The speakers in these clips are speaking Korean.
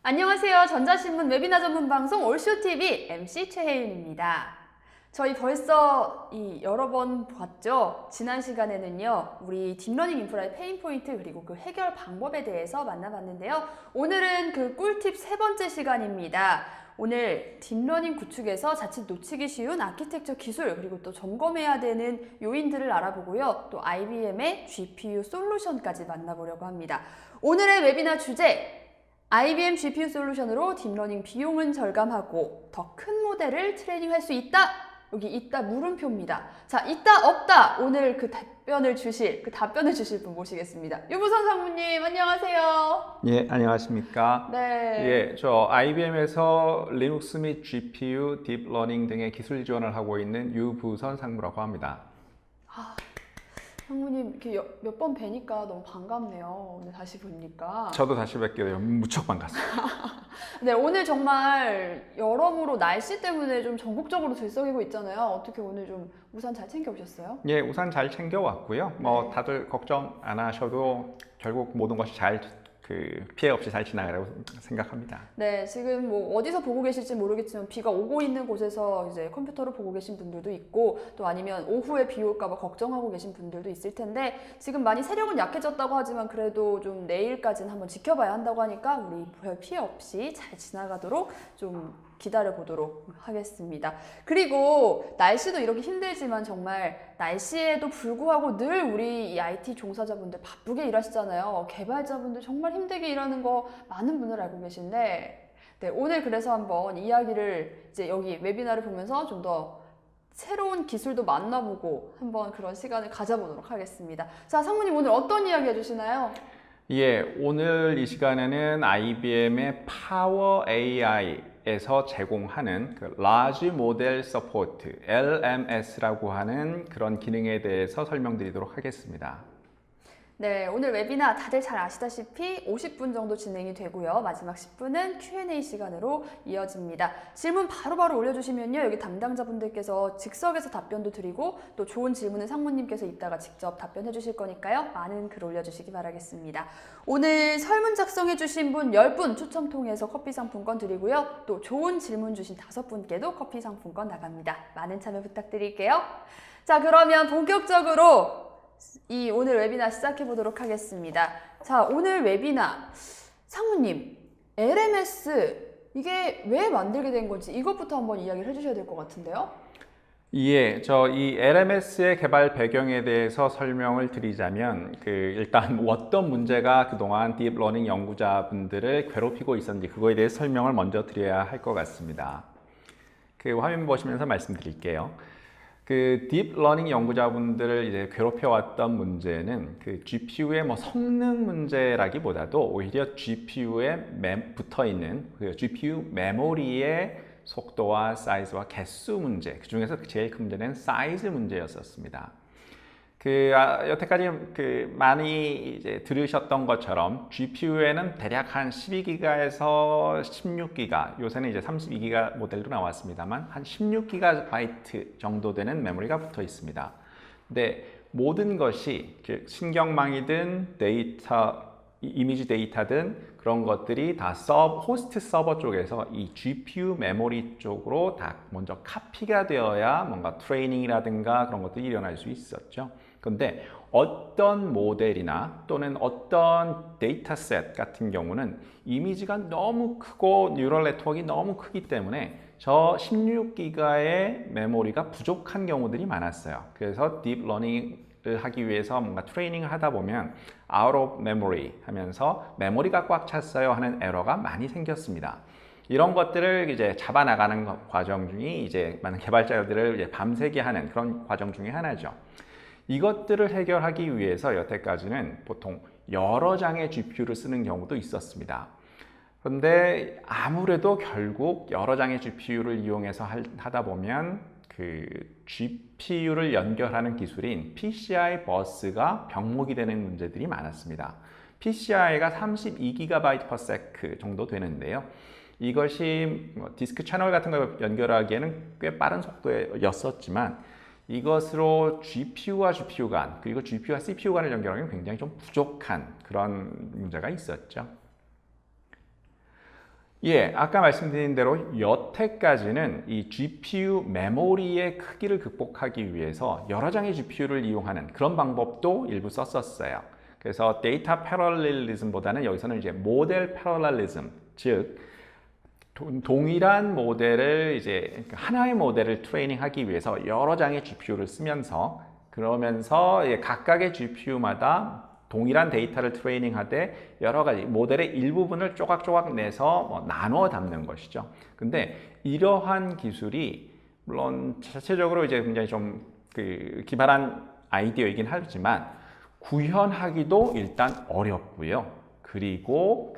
안녕하세요. 전자신문 웨비나 전문 방송 올쇼TV MC 최혜윤입니다. 저희 벌써 여러 번 봤죠? 지난 시간에는요, 우리 딥러닝 인프라의 페인 포인트 그리고 그 해결 방법에 대해서 만나봤는데요. 오늘은 그 꿀팁 세 번째 시간입니다. 오늘 딥러닝 구축에서 자칫 놓치기 쉬운 아키텍처 기술 그리고 또 점검해야 되는 요인들을 알아보고요. 또 IBM의 GPU 솔루션까지 만나보려고 합니다. 오늘의 웨비나 주제! IBM GPU 솔루션으로 딥러닝 비용은 절감하고 더 큰 모델을 트레이닝할 수 있다. 여기 있다 물음표입니다. 자, 있다 없다. 오늘 그 답변을 주실 분 모시겠습니다. 유부선 상무님 안녕하세요. 예, 안녕하십니까. 네. 예, 저 IBM에서 리눅스 및 GPU, 딥러닝 등의 기술 지원을 하고 있는 유부선 상무라고 합니다. 상무님 이렇게 몇 번 뵈니까 너무 반갑네요. 오늘 다시 보니까. 저도 다시 뵙게 되어 무척 반갑습니다. 네, 오늘 정말 여러모로 날씨 때문에 좀 전국적으로 들썩이고 있잖아요. 어떻게 오늘 좀 우산 잘 챙겨 오셨어요? 예, 우산 잘 챙겨왔고요. 뭐 다들 걱정 안 하셔도 결국 모든 것이 잘 피해 없이 잘 지나가라고 생각합니다. 네, 지금 뭐 어디서 보고 계실지 모르겠지만 비가 오고 있는 곳에서 이제 컴퓨터로 보고 계신 분들도 있고 또 아니면 오후에 비 올까 봐 걱정하고 계신 분들도 있을 텐데 지금 많이 세력은 약해졌다고 하지만 그래도 좀 내일까지는 한번 지켜봐야 한다고 하니까 우리 별 피해 없이 잘 지나가도록 좀 기다려 보도록 하겠습니다. 그리고 날씨도 이렇게 힘들지만 정말 날씨에도 불구하고 늘 우리 이 IT 종사자분들 바쁘게 일하시잖아요. 개발자분들 정말 힘들게 일하는 거 많은 분들 알고 계신데 네, 오늘 그래서 한번 이야기를 이제 여기 웨비나를 보면서 좀 더 새로운 기술도 만나보고 한번 그런 시간을 가져보도록 하겠습니다. 자, 상무님 오늘 어떤 이야기 해주시나요? 예, 오늘 이 시간에는 IBM의 파워 AI에서 제공하는 그 Large Model Support, LMS라고 하는 그런 기능에 대해서 설명드리도록 하겠습니다. 네, 오늘 웨비나 다들 잘 아시다시피 50분 정도 진행이 되고요. 마지막 10분은 Q&A 시간으로 이어집니다. 질문 바로바로 올려주시면요. 여기 담당자분들께서 즉석에서 답변도 드리고 또 좋은 질문은 상무님께서 이따가 직접 답변해 주실 거니까요. 많은 글 올려주시기 바라겠습니다. 오늘 설문 작성해 주신 분 10분 추첨 통해서 커피 상품권 드리고요. 또 좋은 질문 주신 5분께도 커피 상품권 나갑니다. 많은 참여 부탁드릴게요. 자, 그러면 본격적으로 오늘 웨비나 시작해 보도록 하겠습니다. 자, 오늘 웨비나 상무님, LMS 이게 왜 만들게 된 건지 이것부터 한번 이야기를 해주셔야 될 것 같은데요. 예, 이 LMS의 개발 배경에 대해서 설명을 드리자면 일단 어떤 문제가 그동안 딥러닝 연구자분들을 괴롭히고 있었는지 그거에 대해 설명을 먼저 드려야 할 것 같습니다. 화면 보시면서 말씀드릴게요. 딥러닝 연구자분들을 이제 괴롭혀왔던 문제는 GPU의 성능 문제라기보다도 오히려 GPU에 붙어 있는 GPU 메모리의 속도와 사이즈와 개수 문제, 그 중에서 제일 큰 문제는 사이즈 문제였었습니다. 여태까지 많이 이제 들으셨던 것처럼 GPU에는 대략 한 12기가에서 16기가, 요새는 이제 32기가 모델도 나왔습니다만 한 16GB 정도 되는 메모리가 붙어 있습니다. 근데 모든 것이 신경망이든 이미지 데이터든 그런 것들이 다 호스트 서버 쪽에서 이 GPU 메모리 쪽으로 다 먼저 카피가 되어야 뭔가 트레이닝이라든가 그런 것들이 일어날 수 있었죠. 그런데 어떤 모델이나 또는 어떤 데이터셋 같은 경우는 이미지가 너무 크고 뉴럴 네트워크가 너무 크기 때문에 저 16기가의 메모리가 부족한 경우들이 많았어요. 그래서 딥러닝을 하기 위해서 뭔가 트레이닝을 하다 보면 out of memory 하면서 메모리가 꽉 찼어요 하는 에러가 많이 생겼습니다. 이런 것들을 이제 잡아나가는 과정 중에 이제 많은 개발자들을 이제 밤새게 하는 그런 과정 중에 하나죠. 이것들을 해결하기 위해서 여태까지는 보통 여러 장의 GPU를 쓰는 경우도 있었습니다. 그런데 아무래도 결국 여러 장의 GPU를 이용해서 하다 보면 GPU를 연결하는 기술인 PCI 버스가 병목이 되는 문제들이 많았습니다. PCI가 32GB/s 정도 되는데요. 이것이 디스크 채널 같은 걸 연결하기에는 꽤 빠른 속도였었지만 이것으로 GPU와 GPU 간 그리고 GPU와 CPU 간을 연결하기는 굉장히 좀 부족한 그런 문제가 있었죠. 예, 아까 말씀드린 대로 여태까지는 이 GPU 메모리의 크기를 극복하기 위해서 여러 장의 GPU를 이용하는 그런 방법도 일부 썼었어요. 그래서 데이터 패러렐리즘보다는 여기서는 이제 모델 패러렐리즘, 즉 동일한 모델을 이제 하나의 모델을 트레이닝하기 위해서 여러 장의 GPU를 쓰면서 그러면서 각각의 GPU마다 동일한 데이터를 트레이닝하되 여러 가지 모델의 일부분을 조각조각 내서 나눠 담는 것이죠. 근데 이러한 기술이 물론 자체적으로 이제 굉장히 좀 기발한 아이디어이긴 하지만 구현하기도 일단 어렵고요. 그리고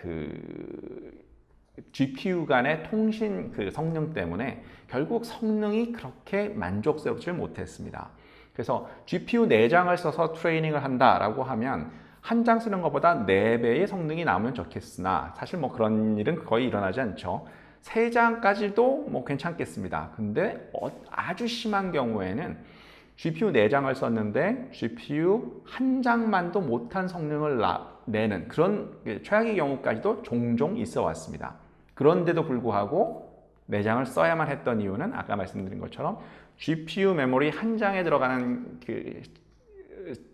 GPU 간의 통신 성능 때문에 결국 성능이 그렇게 만족스럽지 못했습니다. 그래서 GPU 4장을 써서 트레이닝을 한다라고 하면 한 장 쓰는 것보다 4배의 성능이 나오면 좋겠으나 사실 뭐 그런 일은 거의 일어나지 않죠. 3장까지도 뭐 괜찮겠습니다. 근데 아주 심한 경우에는 GPU 4장을 썼는데 GPU 한 장만도 못한 성능을 내는 그런 최악의 경우까지도 종종 있어 왔습니다. 그런데도 불구하고 4장을 써야만 했던 이유는 아까 말씀드린 것처럼 GPU 메모리 한 장에 들어가는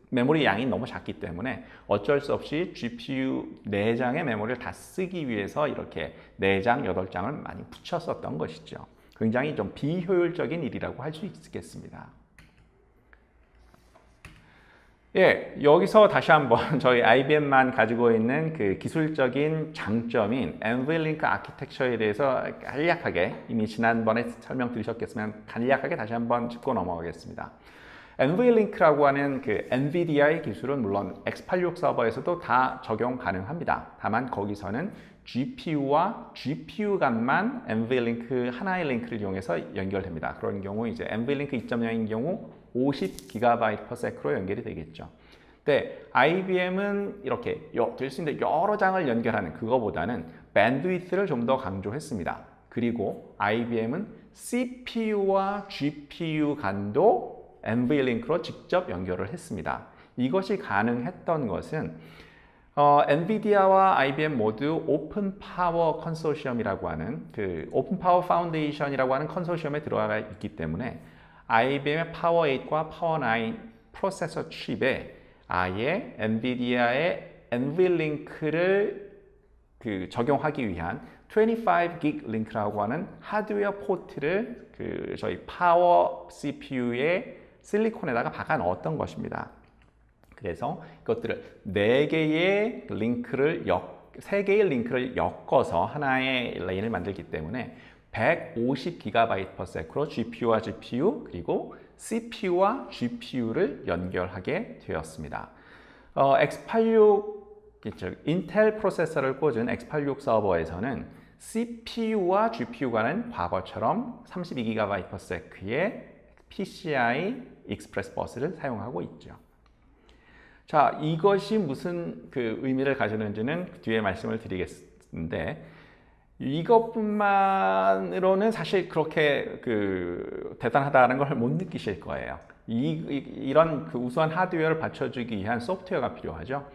메모리 양이 너무 작기 때문에 어쩔 수 없이 GPU 4장의 메모리를 다 쓰기 위해서 이렇게 4장, 8장을 많이 붙였었던 것이죠. 굉장히 좀 비효율적인 일이라고 할 수 있겠습니다. 예, 여기서 다시 한번 저희 IBM만 가지고 있는 기술적인 장점인 NVLink 아키텍처에 대해서 간략하게 이미 지난번에 설명드리셨겠지만 간략하게 다시 한번 짚고 넘어가겠습니다. NVLink라고 하는 NVIDIA의 기술은 물론 x86 서버에서도 다 적용 가능합니다. 다만 거기서는 GPU와 GPU 간만 NVLink 하나의 링크를 이용해서 연결됩니다. 그런 경우 이제 NVLink 2.0인 경우 50GB/s로 연결이 되겠죠. 근데 IBM은 이렇게 될 수 있는데 여러 장을 연결하는 그거보다는 밴드위드를 좀 더 강조했습니다. 그리고 IBM은 CPU와 GPU 간도 NVLink로 직접 연결을 했습니다. 이것이 가능했던 것은 엔비디아와 IBM 모두 오픈 파워 컨소시엄이라고 하는 오픈 파워 파운데이션이라고 하는 컨소시엄에 들어가 있기 때문에 IBM의 파워 8과 파워 9 프로세서 칩에 아예 엔비디아의 NVLink를 적용하기 위한 25GB 링크라고 하는 하드웨어 포트를 저희 파워 CPU의 실리콘에다가 박아 넣었던 것입니다. 그래서 이것들을 3개의 링크를 3개의 링크를 엮어서 하나의 레인을 만들기 때문에 150GB/s로 GPU와 GPU 그리고 CPU와 GPU를 연결하게 되었습니다. x86 인텔 프로세서를 꽂은 x86 서버에서는 CPU와 GPU 간은 과거처럼 32GB/s의 PCI 익스프레스 버스를 사용하고 있죠. 자, 이것이 무슨 의미를 가지는지는 뒤에 말씀을 드리겠는데 이것뿐만으로는 사실 그렇게 대단하다는 걸 못 느끼실 거예요. 이런 우수한 하드웨어를 받쳐주기 위한 소프트웨어가 필요하죠.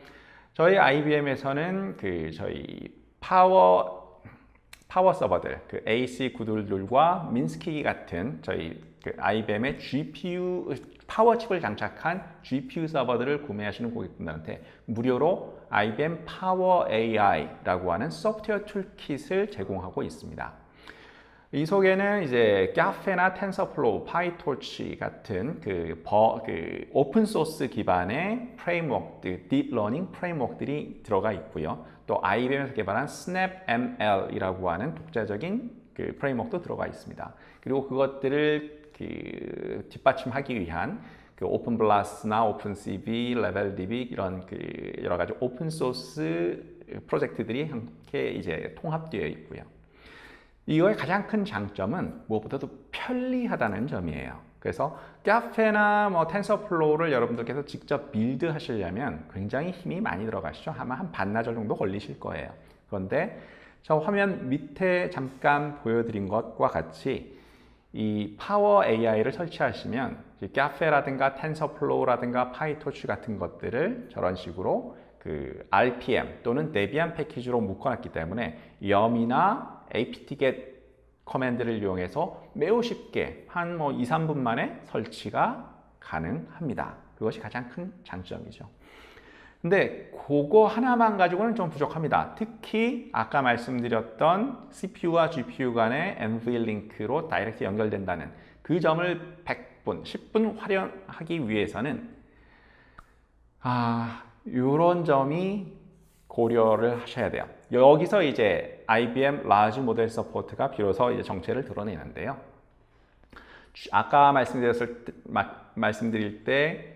저희 IBM에서는 저희 파워 서버들, AC922과 민스키 같은 저희 IBM의 GPU 파워칩을 장착한 GPU 서버들을 구매하시는 고객분들한테 무료로 IBM 파워 AI라고 하는 소프트웨어 툴킷을 제공하고 있습니다. 이 속에는 이제 카페나 텐서플로우, 파이토치 같은 오픈 소스 기반의 프레임워크, 딥러닝 프레임워크들이 들어가 있고요. 또 IBM에서 개발한 SnapML이라고 하는 독자적인 프레임워크도 들어가 있습니다. 그리고 그것들을 뒷받침하기 위한 오픈블라스나 오픈CV, 레벨DB 이런 여러 가지 오픈 소스 프로젝트들이 함께 이제 통합되어 있고요. 이거의 가장 큰 장점은 무엇보다도 편리하다는 점이에요. 그래서 카페나 텐서플로우를 여러분들께서 직접 빌드 하시려면 굉장히 힘이 많이 들어가시죠. 아마 한 반나절 정도 걸리실 거예요. 그런데 저 화면 밑에 잠깐 보여드린 것과 같이 이 파워 AI를 설치하시면 카페라든가 텐서플로우라든가 파이토치 같은 것들을 저런 식으로 RPM 또는 데비안 패키지로 묶어놨기 때문에 염이나 apt-get 커맨드를 이용해서 매우 쉽게 한 2, 3분 만에 설치가 가능합니다. 그것이 가장 큰 장점이죠. 근데 그거 하나만 가지고는 좀 부족합니다. 특히 아까 말씀드렸던 CPU와 GPU 간의 NVLink로 다이렉트 연결된다는 그 점을 100분, 10분 활용하기 위해서는 이런 점이 고려를 하셔야 돼요. 여기서 이제 IBM Large Model Support가 비로소 이제 정체를 드러내는데요. 아까 말씀드릴 때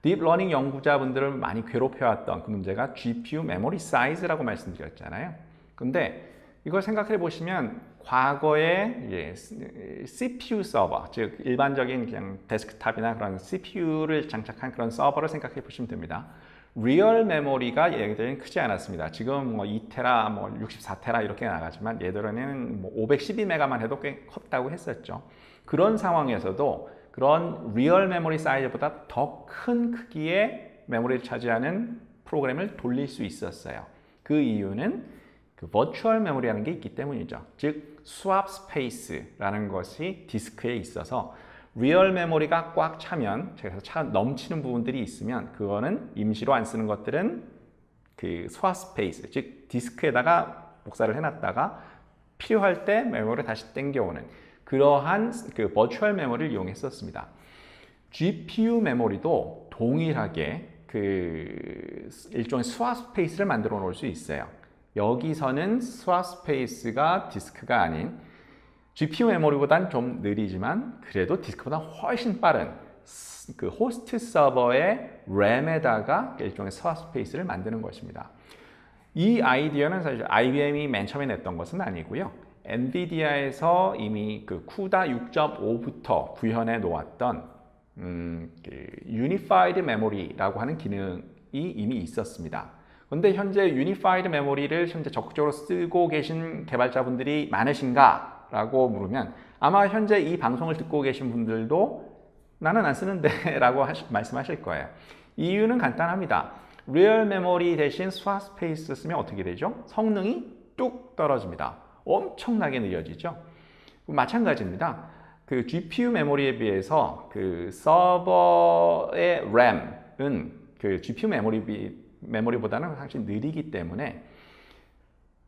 딥러닝 연구자분들을 많이 괴롭혀왔던 그 문제가 GPU 메모리 사이즈라고 말씀드렸잖아요. 근데 이걸 생각해 보시면 과거에 CPU 서버, 즉 일반적인 그냥 데스크탑이나 그런 CPU를 장착한 그런 서버를 생각해 보시면 됩니다. 리얼 메모리가 예전에는 크지 않았습니다. 지금 2테라, 64테라 이렇게 나가지만 예전에는 512메가만 해도 꽤 컸다고 했었죠. 그런 상황에서도 그런 리얼 메모리 사이즈보다 더 큰 크기의 메모리를 차지하는 프로그램을 돌릴 수 있었어요. 그 이유는 그 버추얼 메모리라는 게 있기 때문이죠. 즉 스왑 스페이스라는 것이 디스크에 있어서 리얼 메모리가 꽉 차면, 그래서 넘치는 부분들이 있으면 그거는 임시로 안 쓰는 것들은 그 스왑 스페이스, 즉 디스크에다가 복사를 해놨다가 필요할 때 메모리를 다시 땡겨오는 그러한 그 버추얼 메모리를 이용했었습니다. GPU 메모리도 동일하게 그 일종의 스왑 스페이스를 만들어 놓을 수 있어요. 여기서는 스왑 스페이스가 디스크가 아닌 GPU 메모리보다는 좀 느리지만 그래도 디스크보다 훨씬 빠른 그 호스트 서버의 램에다가 일종의 스왑 스페이스를 만드는 것입니다. 이 아이디어는 사실 IBM이 맨 처음에 냈던 것은 아니고요. 엔비디아에서 이미 그 쿠다 6.5부터 구현해 놓았던 유니파이드 메모리라고 하는 기능이 이미 있었습니다. 그런데 현재 유니파이드 메모리를 현재 적극적으로 쓰고 계신 개발자분들이 많으신가? 라고 물으면 아마 현재 이 방송을 듣고 계신 분들도 나는 안 쓰는데 라고 말씀하실 거예요. 이유는 간단합니다. 리얼 메모리 대신 스왑 스페이스 쓰면 어떻게 되죠? 성능이 뚝 떨어집니다. 엄청나게 느려지죠. 마찬가지입니다. 그 GPU 메모리에 비해서 그 서버의 램은 그 GPU 메모리보다는 사실 느리기 때문에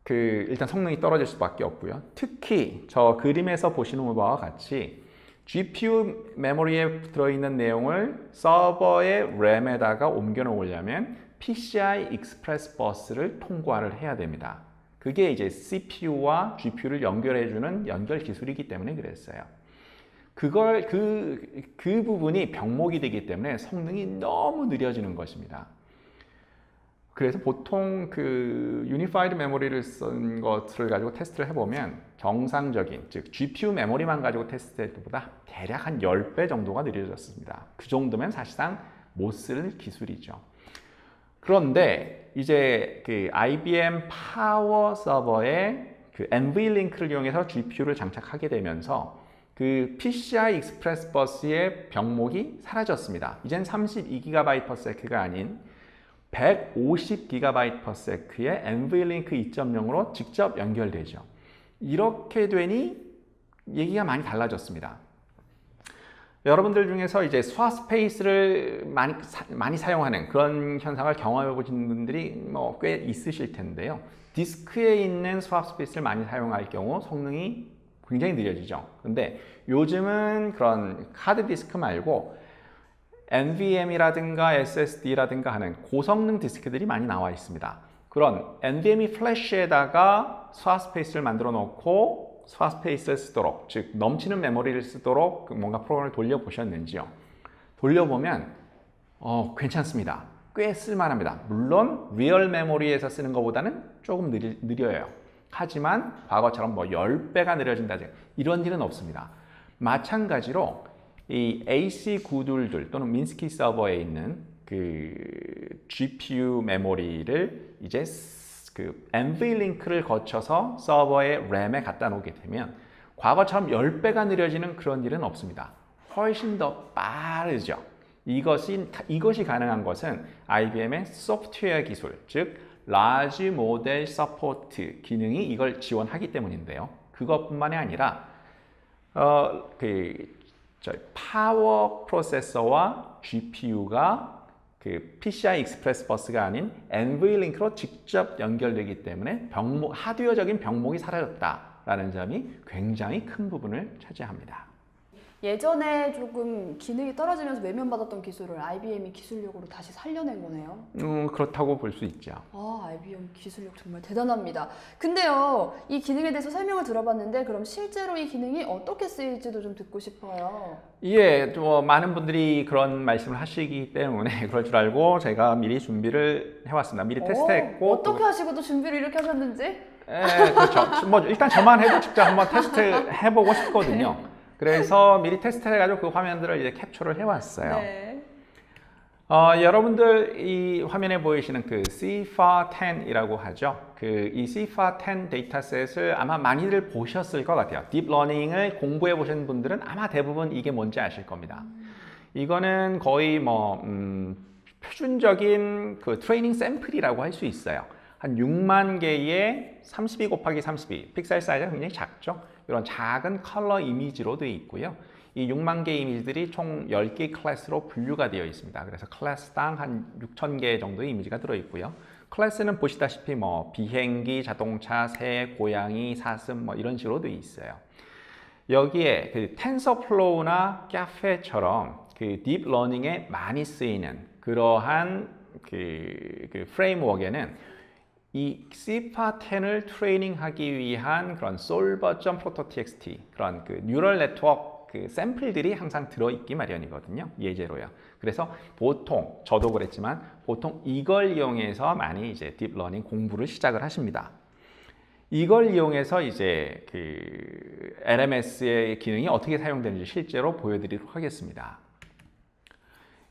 그 일단 성능이 떨어질 수밖에 없고요. 특히 저 그림에서 보시는 바와 같이 GPU 메모리에 들어있는 내용을 서버의 램에다가 옮겨 놓으려면 PCI Express bus를 통과를 해야 됩니다. 그게 이제 CPU와 GPU를 연결해주는 연결 기술이기 때문에 그랬어요. 그 부분이 병목이 되기 때문에 성능이 너무 느려지는 것입니다. 그래서 보통 그 유니파이드 메모리를 쓴 것을 가지고 테스트를 해보면 정상적인, 즉 GPU 메모리만 가지고 테스트할 때보다 대략 한 10배 정도가 느려졌습니다. 그 정도면 사실상 못 쓰는 기술이죠. 그런데 이제 그 IBM 파워 서버에 그 NVLink를 이용해서 GPU를 장착하게 되면서 그 PCI Express bus의 병목이 사라졌습니다. 이젠 32GB/s가 아닌 150GB/s의 NVLink 2.0으로 직접 연결되죠. 이렇게 되니 얘기가 많이 달라졌습니다. 여러분들 중에서 이제 스왑 스페이스를 많이 사용하는 그런 현상을 경험해 보신 분들이 꽤 있으실 텐데요. 디스크에 있는 스왑 스페이스를 많이 사용할 경우 성능이 굉장히 느려지죠. 근데 요즘은 그런 하드 디스크 말고 NVMe라든가 SSD라든가 하는 고성능 디스크들이 많이 나와 있습니다. 그런 NVMe 플래시에다가 스왑 스페이스를 만들어 놓고 스왑 스페이스를 쓰도록, 즉 넘치는 메모리를 쓰도록 뭔가 프로그램을 돌려보셨는지요? 돌려보면 괜찮습니다. 꽤 쓸만합니다. 물론 리얼 메모리에서 쓰는 것보다는 조금 느려요. 하지만 과거처럼 10배가 느려진다 이런 일은 없습니다. 마찬가지로 이 AC 구들들 또는 민스키 서버에 있는 그 GPU 메모리를 이제 그 NVLink를 거쳐서 서버의 램에 갖다 놓게 되면 과거처럼 10배가 느려지는 그런 일은 없습니다. 훨씬 더 빠르죠. 이것이 가능한 것은 IBM의 소프트웨어 기술, 즉 Large Model Support 기능이 이걸 지원하기 때문인데요. 그것뿐만이 아니라 파워 프로세서와 GPU가 그 PCI 익스프레스 버스가 아닌 NVLink로 직접 연결되기 때문에 하드웨어적인 병목이 사라졌다라는 점이 굉장히 큰 부분을 차지합니다. 예전에 조금 기능이 떨어지면서 외면받았던 기술을 IBM이 기술력으로 다시 살려낸 거네요. 그렇다고 볼 수 있죠. IBM 기술력 정말 대단합니다. 근데요, 이 기능에 대해서 설명을 들어봤는데 그럼 실제로 이 기능이 어떻게 쓰일지도 좀 듣고 싶어요. 예, 많은 분들이 그런 말씀을 하시기 때문에 그럴 줄 알고 제가 미리 준비를 해왔습니다. 미리 테스트했고 어떻게 하시고 또 준비를 이렇게 하셨는지? 그렇죠. 뭐 일단 저만 해도 직접 한번 테스트 해보고 싶거든요. 그래서 미리 테스트를 해가지고 그 화면들을 이제 캡처를 해왔어요. 네. 여러분들 이 화면에 보이시는 그 CIFAR10이라고 하죠. 이 CIFAR10 데이터셋을 아마 많이들 보셨을 것 같아요. 딥러닝을 공부해 보신 분들은 아마 대부분 이게 뭔지 아실 겁니다. 이거는 거의 표준적인 그 트레이닝 샘플이라고 할 수 있어요. 한 6만 개의 32 곱하기 32 픽셀 사이즈가 굉장히 작죠. 이런 작은 컬러 이미지로 되어 있고요. 이 6만 개의 이미지들이 총 10개 클래스로 분류가 되어 있습니다. 그래서 클래스당 한 6천 개 정도의 이미지가 들어있고요. 클래스는 보시다시피 비행기, 자동차, 새, 고양이, 사슴 이런 식으로 되어 있어요. 여기에 그 텐서플로우나 카페처럼 그 딥러닝에 많이 쓰이는 그러한 그 프레임워크에는 이 CIFAR10을 트레이닝하기 위한 그런 solver.proto.txt 그런 그 뉴럴 네트워크 그 샘플들이 항상 들어있기 마련이거든요. 예제로요. 그래서 보통 저도 그랬지만 보통 이걸 이용해서 많이 이제 딥러닝 공부를 시작을 하십니다. 이걸 이용해서 이제 그 LMS의 기능이 어떻게 사용되는지 실제로 보여드리도록 하겠습니다.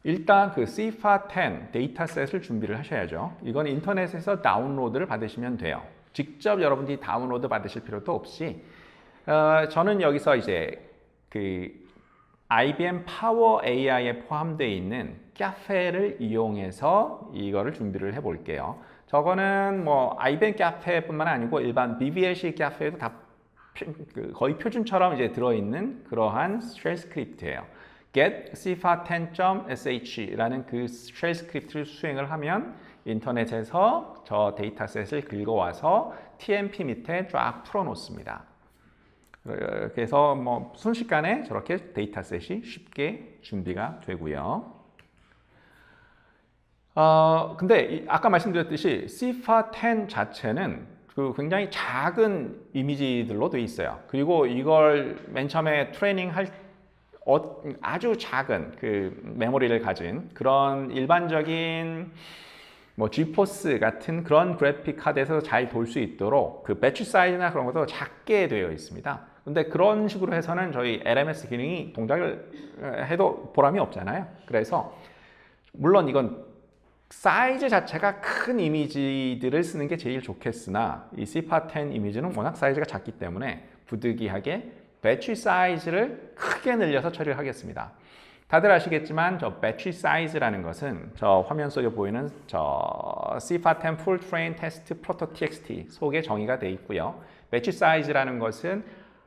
일단 그 CIFAR10 데이터셋을 준비를 하셔야죠. 이건 인터넷에서 다운로드를 받으시면 돼요. 직접 여러분들이 다운로드 받으실 필요도 없이 저는 여기서 이제 그 IBM 파워 AI에 포함되어 있는 카페를 이용해서 이거를 준비를 해볼게요. 저거는 IBM 카페뿐만 아니고 일반 BVLC 카페에도 다 거의 표준처럼 이제 들어있는 그러한 쉘 스크립트예요. get cifar10.sh라는 그 쉘 스크립트를 수행을 하면 인터넷에서 저 데이터셋을 긁어와서 TMP 밑에 쫙 풀어놓습니다. 그래서 순식간에 저렇게 데이터셋이 쉽게 준비가 되고요. 근데 아까 말씀드렸듯이 CIFAR10 자체는 굉장히 작은 이미지들로 되어 있어요. 그리고 이걸 맨 처음에 트레이닝할 아주 작은 그 메모리를 가진 그런 일반적인 지포스 같은 그런 그래픽 카드에서 잘 돌 수 있도록 그 배치 사이즈나 그런 것도 작게 되어 있습니다. 근데 그런 식으로 해서는 저희 LMS 기능이 동작을 해도 보람이 없잖아요. 그래서 물론 이건 사이즈 자체가 큰 이미지들을 쓰는 게 제일 좋겠으나 이 CIFAR10 이미지는 워낙 사이즈가 작기 때문에 부득이하게 배치 사이즈를 크게 늘려서 처리를 하겠습니다. 다들 아시겠지만 저 배치 사이즈라는 것은 저 화면 속에 보이는 저 CIFAR10 Full Train Test Proto.txt 속에 정의가 되어 있고요. 배치 사이즈라는 것은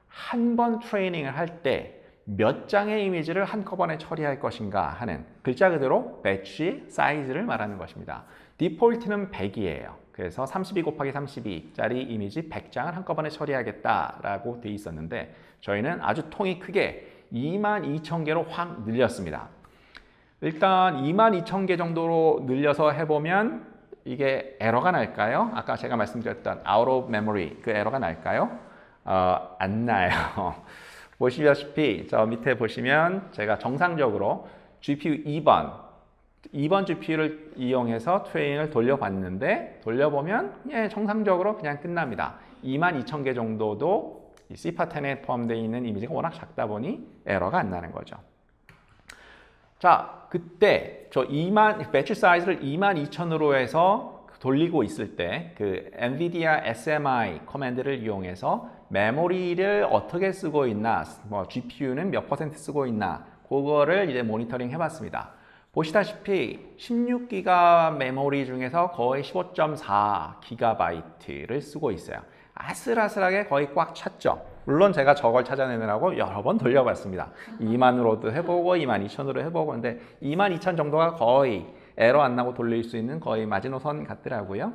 한 번 트레이닝을 할 때 몇 장의 이미지를 한꺼번에 처리할 것인가 하는 글자 그대로 배치 사이즈를 말하는 것입니다. 디폴트는 100이에요. 그래서 32 곱하기 32짜리 이미지 100장을 한꺼번에 처리하겠다라고 돼 있었는데 저희는 아주 통이 크게 22,000개로 확 늘렸습니다. 일단 22,000개 정도로 늘려서 해보면 이게 에러가 날까요? 아까 제가 말씀드렸던 out of memory 그 에러가 날까요? 안 나요. 보시다시피 저 밑에 보시면 제가 정상적으로 GPU 2번 GPU를 이용해서 트레이닝을 돌려봤는데 돌려보면 정상적으로 그냥 끝납니다. 22,000개 정도도 CIFAR10에 포함되어 있는 이미지가 워낙 작다 보니 에러가 안 나는 거죠. 자, 그때 저 배치 사이즈를 22,000으로 해서 돌리고 있을 때 그 NVIDIA SMI 커맨드를 이용해서 메모리를 어떻게 쓰고 있나, GPU는 몇 퍼센트 쓰고 있나 그거를 이제 모니터링 해봤습니다. 보시다시피 16기가 메모리 중에서 거의 15.4GB를 쓰고 있어요. 아슬아슬하게 거의 꽉 찼죠. 물론 제가 저걸 찾아내느라고 여러 번 돌려봤습니다. 2만으로도 해보고 22,000으로 해보고 근데 22,000 정도가 거의 에러 안 나고 돌릴 수 있는 거의 마지노선 같더라고요.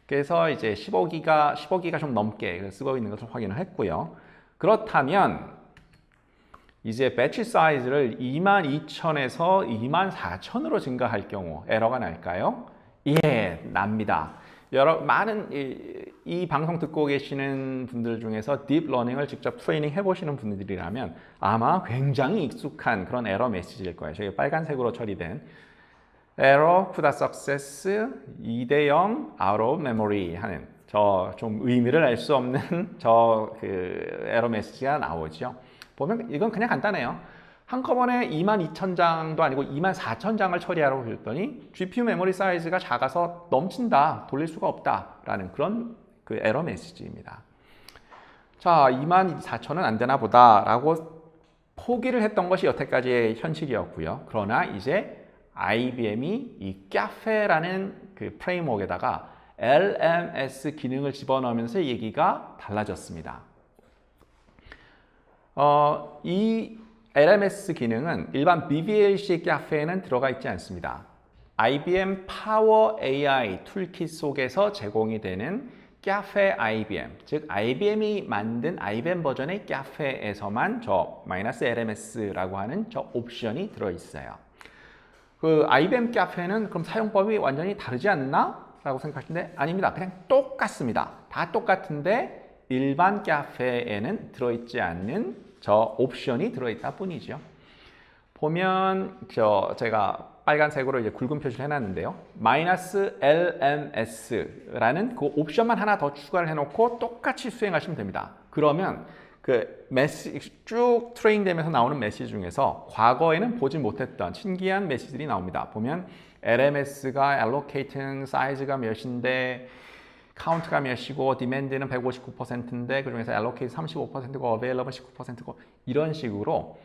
그래서 이제 15기가 좀 넘게 쓰고 있는 것을 확인을 했고요. 그렇다면 이제 배치 사이즈를 22,000에서 24,000으로 증가할 경우 에러가 날까요? 예, 납니다. 많은 이 방송 듣고 계시는 분들 중에서 딥러닝을 직접 트레이닝 해보시는 분들이라면 아마 굉장히 익숙한 그런 에러 메시지일 거예요. 저기 빨간색으로 처리된 에러 could success 2대0 out of memory 하는 저 좀 의미를 알 수 없는 저 그 에러 메시지가 나오죠. 보면 이건 그냥 간단해요. 한꺼번에 22,000장도 아니고 24,000장을 처리하라고 했더니 GPU 메모리 사이즈가 작아서 넘친다, 돌릴 수가 없다라는 그런 그 에러 메시지입니다. 자, 24,000은 안 되나 보다라고 포기를 했던 것이 여태까지의 현실이었고요. 그러나 이제 IBM이 이 카페라는 그 프레임워크에다가 LMS 기능을 집어넣으면서 얘기가 달라졌습니다. 이 LMS 기능은 일반 BBLC 카페에는 들어가 있지 않습니다. IBM 파워 AI 툴킷 속에서 제공이 되는 카페 IBM, 즉 IBM이 만든 IBM 버전의 카페에서만 저 -LMS라고 하는 저 옵션이 들어있어요. 그 IBM 카페는 그럼 사용법이 완전히 다르지 않나? 라고 생각하시는데 아닙니다. 그냥 똑같습니다. 다 똑같은데 일반 카페에는 들어있지 않는 저 옵션이 들어있다 뿐이죠. 보면 제가 빨간색으로 이제 굵은 표시를 해놨는데요. -LMS라는 그 옵션만 하나 더 추가를 해놓고 똑같이 수행하시면 됩니다. 그러면 그 메시지 쭉 트레인되면서 나오는 메시지 중에서 과거에는 보지 못했던 신기한 메시지들이 나옵니다. 보면 LMS가 allocating 사이즈가 몇인데 카운트가 몇이고 디맨드는 159%인데 그중에서 allocate 35%고 available 19%고 이런 식으로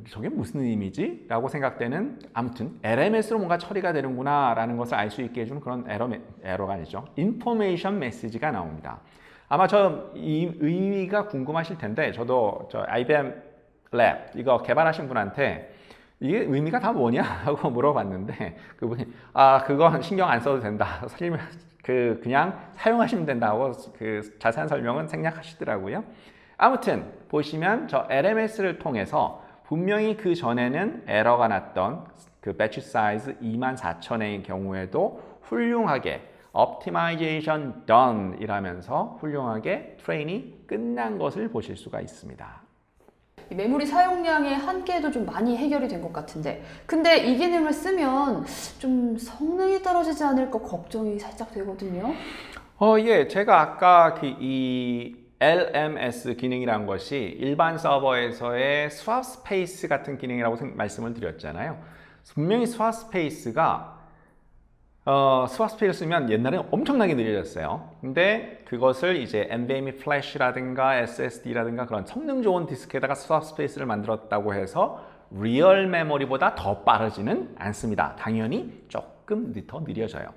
저게 무슨 의미지? 라고 생각되는 아무튼 LMS로 뭔가 처리가 되는구나 라는 것을 알 수 있게 해주는 그런 에러가 아니죠. 인포메이션 메시지가 나옵니다. 아마 이 의미가 궁금하실 텐데 저도 저 IBM 랩 이거 개발하신 분한테 이게 의미가 다 뭐냐? 하고 물어봤는데 그분이 그건 신경 안 써도 된다. 그냥 사용하시면 된다고 그 자세한 설명은 생략하시더라고요. 아무튼 보시면 저 LMS를 통해서 분명히 그 전에는 에러가 났던 그 배치 사이즈 24,000의 경우에도 훌륭하게 optimization done 이라면서 훌륭하게 트레인이 끝난 것을 보실 수가 있습니다. 메모리 사용량의 한계도 좀 많이 해결이 된 것 같은데 근데 이 기능을 쓰면 좀 성능이 떨어지지 않을까 걱정이 살짝 되거든요. 예, 제가 아까 이 LMS 기능이란 것이 일반 서버에서의 스왑 스페이스 같은 기능이라고 말씀을 드렸잖아요. 분명히 스왑 스페이스가 스왑 스페이스를 쓰면 옛날에는 엄청나게 느려졌어요. 근데 그것을 이제 NVMe 플래시라든가 SSD라든가 그런 성능 좋은 디스크에다가 스왑 스페이스를 만들었다고 해서 리얼 메모리보다 더 빠르지는 않습니다. 당연히 조금 더 느려져요.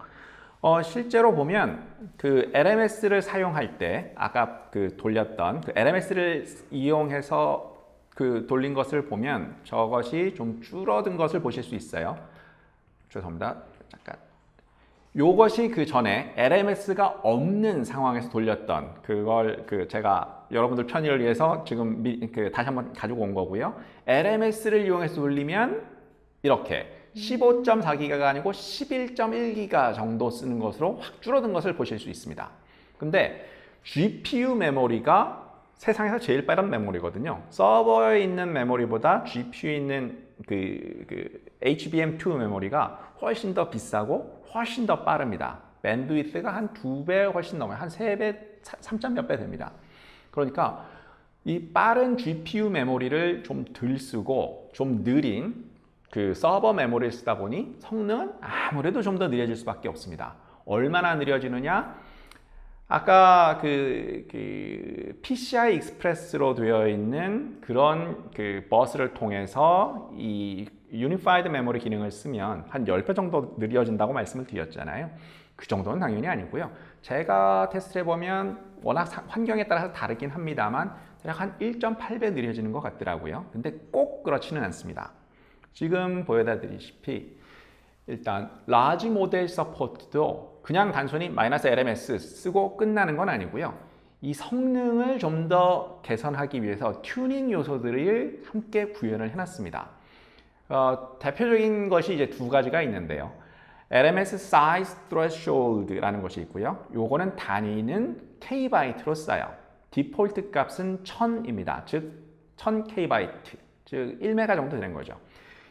실제로 보면 그 LMS를 사용할 때 아까 그 돌렸던 그 LMS를 이용해서 그 돌린 것을 보면 저것이 좀 줄어든 것을 보실 수 있어요. 죄송합니다. 잠깐. 요것이 그 전에 LMS가 없는 상황에서 돌렸던 그걸 제가 여러분들 편의를 위해서 지금 다시 한번 가지고 온 거고요. LMS를 이용해서 돌리면 이렇게 15.4기가가 아니고 11.1기가 정도 쓰는 것으로 확 줄어든 것을 보실 수 있습니다. 근데 GPU 메모리가 세상에서 제일 빠른 메모리거든요. 서버에 있는 메모리보다 GPU에 있는 HBM2 메모리가 훨씬 더 비싸고 훨씬 더 빠릅니다. 밴드위드가 한 2배 훨씬 넘어요. 한 3배, 3점 몇 배 됩니다. 그러니까 이 빠른 GPU 메모리를 좀 덜 쓰고 좀 느린 그 서버 메모리를 쓰다 보니 성능은 아무래도 좀 더 느려질 수밖에 없습니다. 얼마나 느려지느냐? 아까 PCI 익스프레스로 되어 있는 그런 그 버스를 통해서 이 유니파이드 메모리 기능을 쓰면 한 10배 정도 느려진다고 말씀을 드렸잖아요. 그 정도는 당연히 아니고요. 제가 테스트를 해보면 워낙 환경에 따라서 다르긴 합니다만 대략 한 1.8배 느려지는 것 같더라고요. 근데 꼭 그렇지는 않습니다. 지금 보여다 드리시피 일단 라지 모델 서포트도 그냥 단순히 -LMS 쓰고 끝나는 건 아니고요. 이 성능을 좀 더 개선하기 위해서 튜닝 요소들을 함께 구현을 해놨습니다. 대표적인 것이 이제 두 가지가 있는데요. LMS Size Threshold라는 것이 있고요. 요거는 단위는 K바이트로 써요. 디폴트 값은 1000입니다. 즉 1000KB, 즉 1메가 정도 되는 거죠.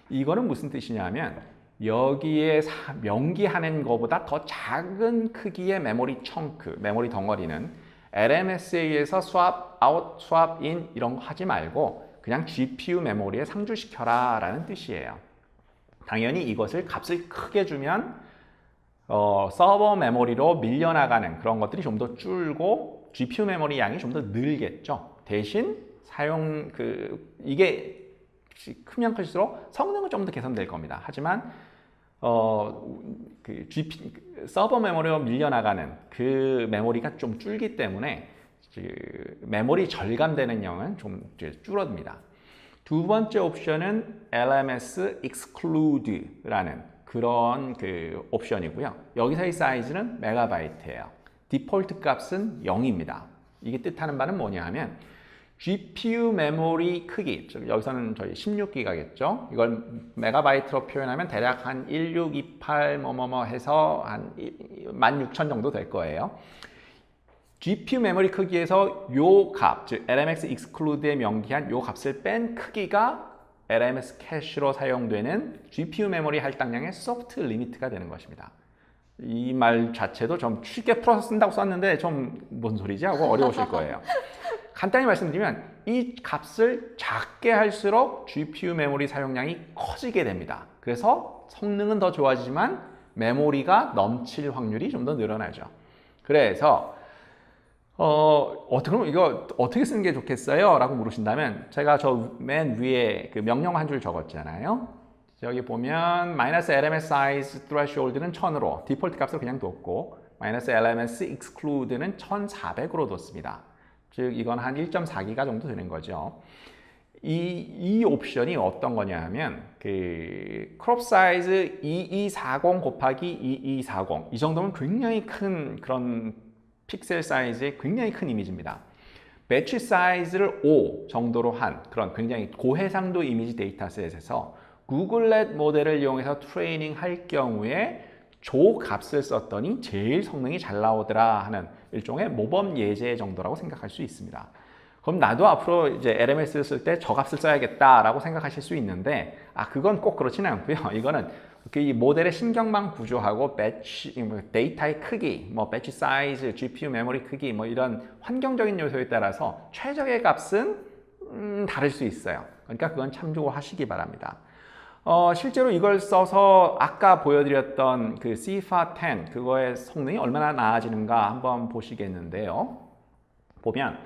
이거는 무슨 뜻이냐면 여기에 명기하는 것보다 더 작은 크기의 메모리 청크, 메모리 덩어리는 LMS에 의해서 swap out, swap in 이런 거 하지 말고 그냥 GPU 메모리에 상주시켜라 라는 뜻이에요. 당연히 이것을 값을 크게 주면 서버 메모리로 밀려나가는 그런 것들이 좀 더 줄고 GPU 메모리 양이 좀 더 늘겠죠. 대신 이게 크면 클수록 성능은 좀 더 개선될 겁니다. 하지만 서버 메모리로 밀려나가는 그 메모리가 좀 줄기 때문에 메모리 절감되는 양은 좀 줄어듭니다. 두 번째 옵션은 LMS Exclude라는 그런 옵션이고요. 여기서의 사이즈는 메가바이트예요. 디폴트 값은 0입니다. 이게 뜻하는 바는 뭐냐 하면 GPU 메모리 크기, 즉 여기서는 저희 16기가겠죠. 이걸 메가바이트로 표현하면 대략 한 1628 해서 한 16,000 정도 될 거예요. GPU 메모리 크기에서 요 값, 즉 LMS exclude에 명기한 요 값을 뺀 크기가 LMS 캐시로 사용되는 GPU 메모리 할당량의 소프트 리미트가 되는 것입니다. 이 말 자체도 좀 쉽게 풀어서 쓴다고 썼는데 좀 뭔 소리지 하고 어려우실 거예요. 간단히 말씀드리면 이 값을 작게 할수록 GPU 메모리 사용량이 커지게 됩니다. 그래서 성능은 더 좋아지지만 메모리가 넘칠 확률이 좀 더 늘어나죠. 그래서 그럼 이거 어떻게 쓰는 게 좋겠어요? 라고 물으신다면 제가 저 맨 위에 그 명령 한 줄 적었잖아요. 여기 보면 -LMS size threshold는 1000으로 디폴트 값을 그냥 뒀고 -LMS exclude는 1400으로 뒀습니다. 즉 이건 한 1.4기가 정도 되는 거죠. 이 옵션이 어떤 거냐 하면 크롭 사이즈 2240 곱하기 2240 이 정도면 굉장히 큰 그런 픽셀 사이즈의 굉장히 큰 이미지입니다. 배치 사이즈를 5 정도로 한 그런 굉장히 고해상도 이미지 데이터셋에서 구글렛 모델을 이용해서 트레이닝 할 경우에 조 값을 썼더니 제일 성능이 잘 나오더라 하는 일종의 모범 예제 정도라고 생각할 수 있습니다. 그럼 나도 앞으로 이제 LMS를 쓸 때 저 값을 써야겠다라고 생각하실 수 있는데 그건 꼭 그렇지는 않고요. 이거는 이 모델의 신경망 구조하고 데이터의 크기, 배치 사이즈, GPU 메모리 크기 이런 환경적인 요소에 따라서 최적의 값은 다를 수 있어요. 그러니까 그건 참조하시기 바랍니다. 실제로 이걸 써서 아까 보여드렸던 그 CFA10 그거의 성능이 얼마나 나아지는가 한번 보시겠는데요. 보면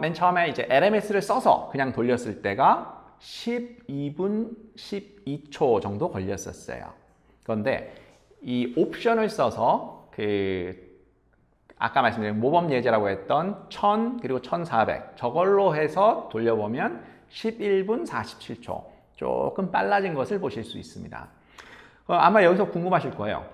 맨 처음에 이제 LMS를 써서 그냥 돌렸을 때가 12분 12초 정도 걸렸었어요. 그런데 이 옵션을 써서 아까 말씀드린 모범 예제라고 했던 1000 그리고 1400 저걸로 해서 돌려보면 11분 47초 조금 빨라진 것을 보실 수 있습니다. 아마 여기서 궁금하실 거예요.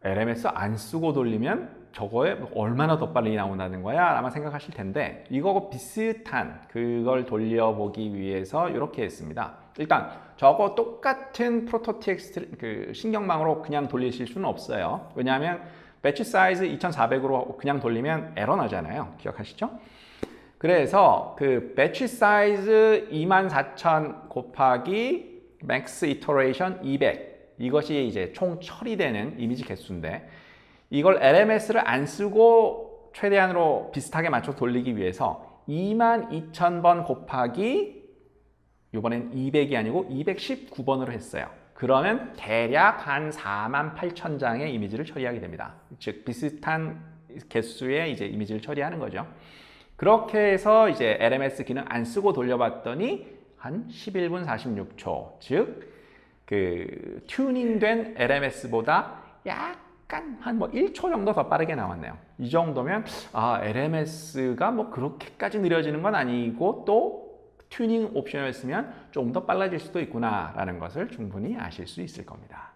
LMS 안 쓰고 돌리면 저거에 얼마나 더 빨리 나온다는 거야? 아마 생각하실 텐데 이거하고 비슷한 그걸 돌려보기 위해서 이렇게 했습니다. 일단 저거 똑같은 프로토TXT 신경망으로 그냥 돌리실 수는 없어요. 왜냐하면 배치 사이즈 2400으로 그냥 돌리면 에러 나잖아요. 기억하시죠? 그래서 그 배치 사이즈 24000 곱하기 맥스 이터레이션 200 이것이 이제 총 처리되는 이미지 개수인데 이걸 LMS를 안 쓰고 최대한으로 비슷하게 맞춰 돌리기 위해서 22000번 곱하기 이번엔 200이 아니고 219번으로 했어요. 그러면 대략 한 48000장의 이미지를 처리하게 됩니다. 즉 비슷한 개수의 이제 이미지를 처리하는 거죠. 그렇게 해서 이제 LMS 기능 안 쓰고 돌려봤더니 한 11분 46초, 즉 그 튜닝된 LMS보다 약간 한 뭐 1초 정도 더 빠르게 나왔네요. 이 정도면 LMS가 뭐 그렇게까지 느려지는 건 아니고 또 튜닝 옵션을 쓰면 조금 더 빨라질 수도 있구나라는 것을 충분히 아실 수 있을 겁니다.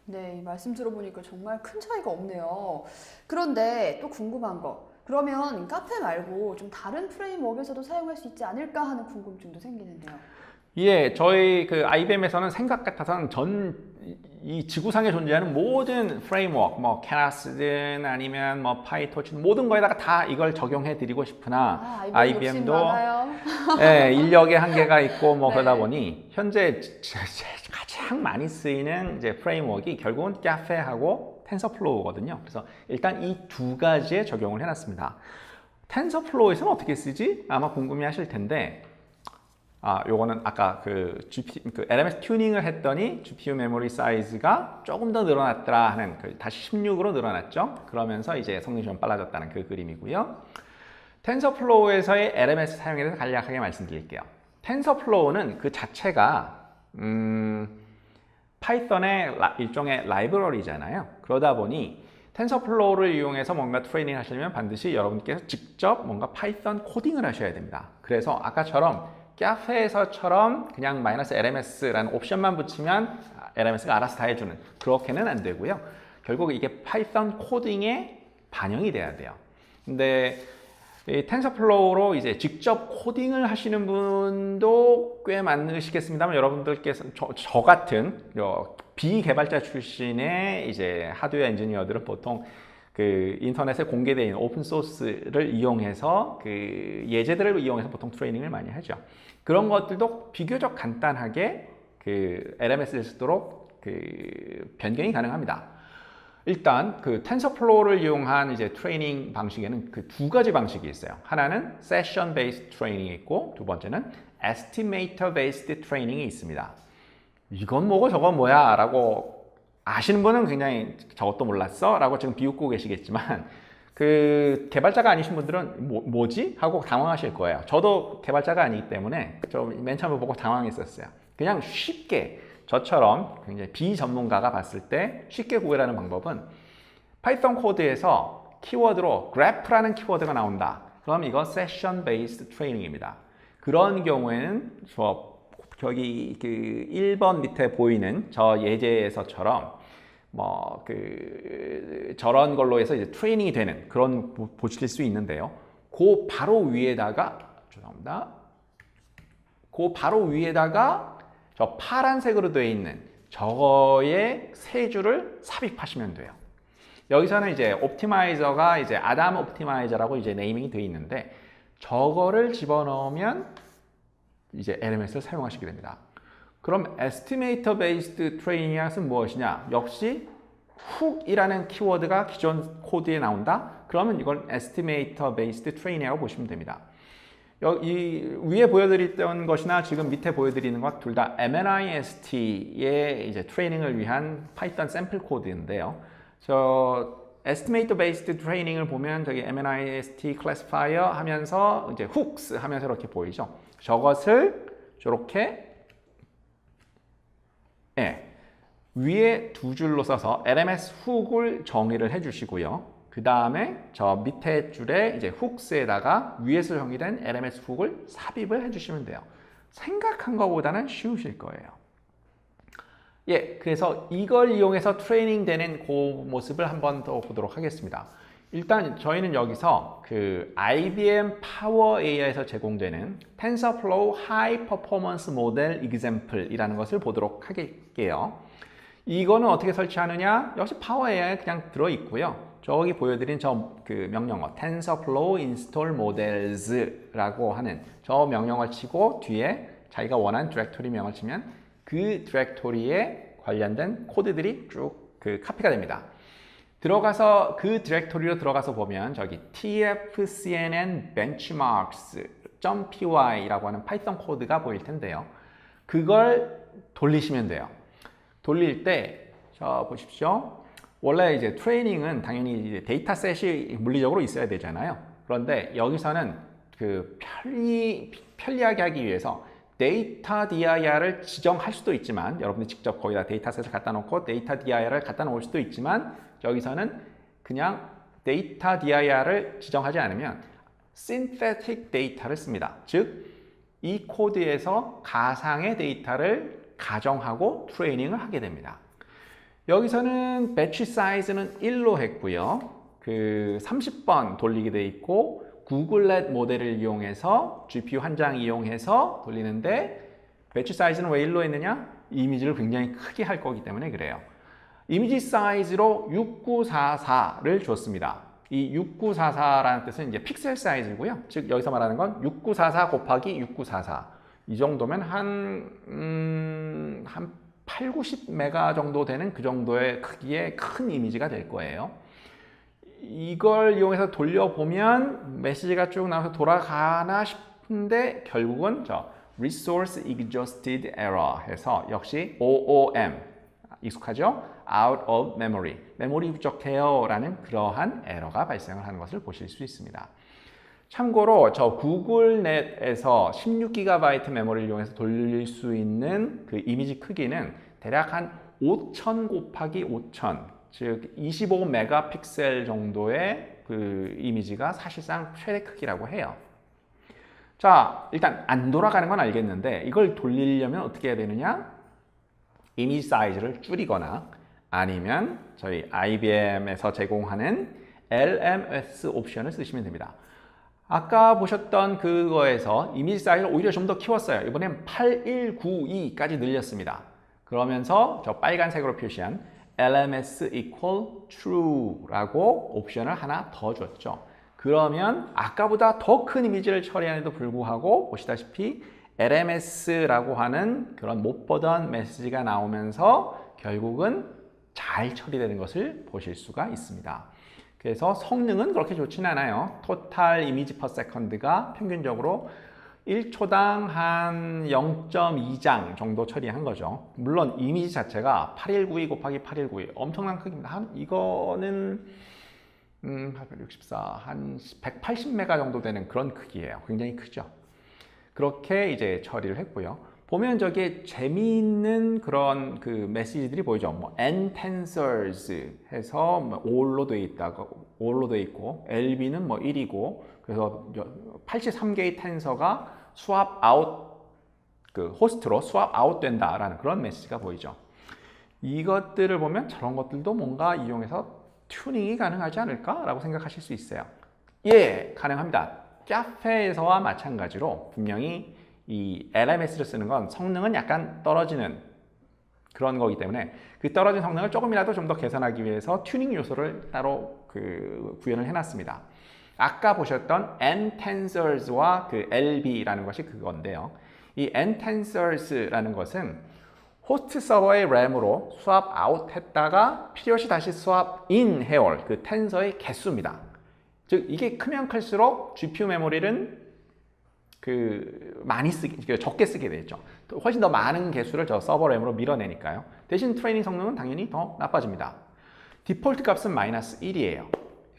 네, 말씀 들어보니까 정말 큰 차이가 없네요. 그런데 또 궁금한 거. 그러면 카페 말고 좀 다른 프레임워크에서도 사용할 수 있지 않을까 하는 궁금증도 생기는데요. 예, 저희 그 IBM에서는 생각 같아서는 이 지구상에 존재하는 모든 프레임워크, 뭐 캐나스든 아니면 뭐 파이토치든 모든 거에다가 다 이걸 적용해 드리고 싶으나 IBM도 예, 인력의 한계가 있고 뭐 네. 그러다 보니 현재 가장 많이 쓰이는 이제 프레임워크가 결국은 카페하고 텐서플로우거든요. 그래서 일단 이 두 가지에 적용을 해놨습니다. 텐서플로우에서는 어떻게 쓰지? 아마 궁금해하실 텐데. 요거는 아까 그 LMS 튜닝을 했더니 GPU 메모리 사이즈가 조금 더 늘어났더라 하는 다시 16으로 늘어났죠. 그러면서 이제 성능이 좀 빨라졌다는 그 그림이고요. 텐서플로우에서의 LMS 사용에 대해서 간략하게 말씀드릴게요. 텐서플로우는 그 자체가 파이썬의 일종의 라이브러리잖아요. 그러다 보니 텐서플로우를 이용해서 뭔가 트레이닝 하시려면 반드시 여러분께서 직접 뭔가 파이썬 코딩을 하셔야 됩니다. 그래서 아까처럼 카페에서처럼 그냥 -LMS라는 옵션만 붙이면 LMS가 알아서 다 해주는 그렇게는 안 되고요. 결국 이게 파이썬 코딩에 반영이 돼야 돼요. 근데 이 텐서플로우로 이제 직접 코딩을 하시는 분도 꽤 많으시겠습니다만 여러분들께서 저 같은 비개발자 출신의 이제 하드웨어 엔지니어들은 보통 그 인터넷에 공개되어 있는 오픈 소스를 이용해서 그 예제들을 이용해서 보통 트레이닝을 많이 하죠. 그런 것들도 비교적 간단하게 그 LMS를 쓰도록 그 변경이 가능합니다. 일단 그 텐서플로우를 이용한 이제 트레이닝 방식에는 그 두 가지 방식이 있어요. 하나는 세션 베이스드 트레이닝이 있고 두 번째는 에스티메이터 베이스드 트레이닝이 있습니다. 이건 뭐고 저건 뭐야 라고 아시는 분은 굉장히 저것도 몰랐어? 라고 지금 비웃고 계시겠지만 그 개발자가 아니신 분들은 뭐지? 하고 당황하실 거예요. 저도 개발자가 아니기 때문에 좀 맨 처음에 보고 당황했었어요. 그냥 쉽게 저처럼 굉장히 비전문가가 봤을 때 쉽게 구별하는 방법은 파이썬 코드에서 키워드로 graph라는 키워드가 나온다. 그럼 이거 세션 베이스드 트레이닝입니다. 그런 경우에는 저기 그 1번 밑에 보이는 저 예제에서처럼 뭐 저런 걸로 해서 이제 트레이닝이 되는 그런 보실 수 있는데요. 그 바로 위에다가 저 파란색으로 되어 있는 저거의 세 줄을 삽입하시면 돼요. 여기서는 이제 옵티마이저가 이제 아담 옵티마이저라고 이제 네이밍이 되어 있는데 저거를 집어넣으면 이제 LMS를 사용하시게 됩니다. 그럼 Estimator Based Training은 무엇이냐? 역시 훅이라는 키워드가 기존 코드에 나온다? 그러면 이건 Estimator Based Training이라고 보시면 됩니다. 이 위에 보여드렸던 것이나 지금 밑에 보여드리는 것 둘 다 MNIST의 이제 트레이닝을 위한 파이썬 샘플 코드인데요. 저 Estimator Based Training을 보면 저기 MNIST Classifier 하면서 이제 Hooks 하면서 이렇게 보이죠. 저것을 저렇게 위에 두 줄로 써서 LMS 훅을 정의를 해주시고요. 그 다음에 저 밑에 줄에 이제 훅스에다가 위에서 정의된 LMS 훅을 삽입을 해주시면 돼요. 생각한 것보다는 쉬우실 거예요. 그래서 이걸 이용해서 트레이닝 되는 그 모습을 한번 더 보도록 하겠습니다. 일단 저희는 여기서 그 IBM 파워 AI에서 제공되는 TensorFlow High Performance Model Example이라는 것을 보도록 할게요. 이거는 어떻게 설치하느냐? 역시 파워 AI에 그냥 들어있고요. 저기 보여드린 저 그 명령어 TensorFlow Install Models라고 하는 저 명령어를 치고 뒤에 자기가 원하는 디렉토리 명을 치면 그 디렉토리에 관련된 코드들이 쭉 그 카피가 됩니다. 들어가서 그 디렉토리로 들어가서 보면 저기 tfcnn benchmarks.py라고 하는 파이썬 코드가 보일 텐데요. 그걸 돌리시면 돼요. 돌릴 때 보십시오. 원래 이제 트레이닝은 당연히 이제 데이터셋이 물리적으로 있어야 되잖아요. 그런데 여기서는 그 편리하게 하기 위해서 데이터 DIR을 지정할 수도 있지만 여러분들이 직접 거기다 데이터셋을 갖다 놓고 데이터 DIR을 갖다 놓을 수도 있지만 여기서는 그냥 데이터 DIR을 지정하지 않으면 synthetic data를 씁니다. 즉, 이 코드에서 가상의 데이터를 가정하고 트레이닝을 하게 됩니다. 여기서는 배치 사이즈는 1로 했고요. 그 30번 돌리게 돼 있고 구글렛 모델을 이용해서 GPU 한 장 이용해서 돌리는데 배치 사이즈는 왜 1로 했느냐? 이미지를 굉장히 크게 할 거기 때문에 그래요. 이미지 사이즈로 6944를 줬습니다. 이 6944라는 뜻은 이제 픽셀 사이즈고요. 즉 여기서 말하는 건 6944 곱하기 6944. 이 정도면 한 8, 90메가 정도 되는 그 정도의 크기의 큰 이미지가 될 거예요. 이걸 이용해서 돌려보면 메시지가 쭉 나와서 돌아가나 싶은데 결국은 Resource Exhausted Error 해서 역시 OOM 익숙하죠? Out of Memory, 메모리 부족해요 라는 그러한 에러가 발생을 하는 것을 보실 수 있습니다. 참고로 저 구글넷에서 16GB 메모리를 이용해서 돌릴 수 있는 그 이미지 크기는 대략 한 5000 곱하기 5000, 즉 25메가픽셀 정도의 그 이미지가 사실상 최대 크기라고 해요. 자, 일단 안 돌아가는 건 알겠는데 이걸 돌리려면 어떻게 해야 되느냐? 이미지 사이즈를 줄이거나 아니면 저희 IBM에서 제공하는 LMS 옵션을 쓰시면 됩니다. 아까 보셨던 그거에서 이미지 사이즈를 오히려 좀 더 키웠어요. 이번엔 8192까지 늘렸습니다. 그러면서 저 빨간색으로 표시한 LMS equal true라고 옵션을 하나 더 줬죠. 그러면 아까보다 더 큰 이미지를 처리하는데도 불구하고 보시다시피 LMS라고 하는 그런 못 보던 메시지가 나오면서 결국은 잘 처리되는 것을 보실 수가 있습니다. 그래서 성능은 그렇게 좋지는 않아요. 토탈 이미지 퍼 세컨드가 평균적으로 1초당 한 0.2장 정도 처리한 거죠. 물론 이미지 자체가 8192 곱하기 8192 엄청난 크기입니다. 이거는 864, 한 180메가 정도 되는 그런 크기예요. 굉장히 크죠. 그렇게 이제 처리를 했고요. 보면 저게 재미있는 그런 그 메시지들이 보이죠. 뭐 n-tensors 해서 뭐 all로 돼 있고 lb는 뭐 1이고 그래서 83개의 텐서가 swap out 그 호스트로 swap out 된다라는 그런 메시지가 보이죠. 이것들을 보면 저런 것들도 뭔가 이용해서 튜닝이 가능하지 않을까라고 생각하실 수 있어요. 예, 가능합니다. 카페에서와 마찬가지로 분명히 이 LMS를 쓰는 건 성능은 약간 떨어지는 그런 거기 때문에 그 떨어진 성능을 조금이라도 좀 더 개선하기 위해서 튜닝 요소를 따로 그 구현을 해놨습니다. 아까 보셨던 n-tensors와 그 lb라는 것이 그건데요. 이 n-tensors라는 것은 호스트 서버의 램으로 swap out 했다가 필요시 다시 swap in 해올 그 텐서의 개수입니다. 즉 이게 크면 클수록 GPU 메모리는 적게 쓰게 되죠. 훨씬 더 많은 개수를 저 서버 램으로 밀어내니까요. 대신 트레이닝 성능은 당연히 더 나빠집니다. 디폴트 값은 마이너스 1이에요.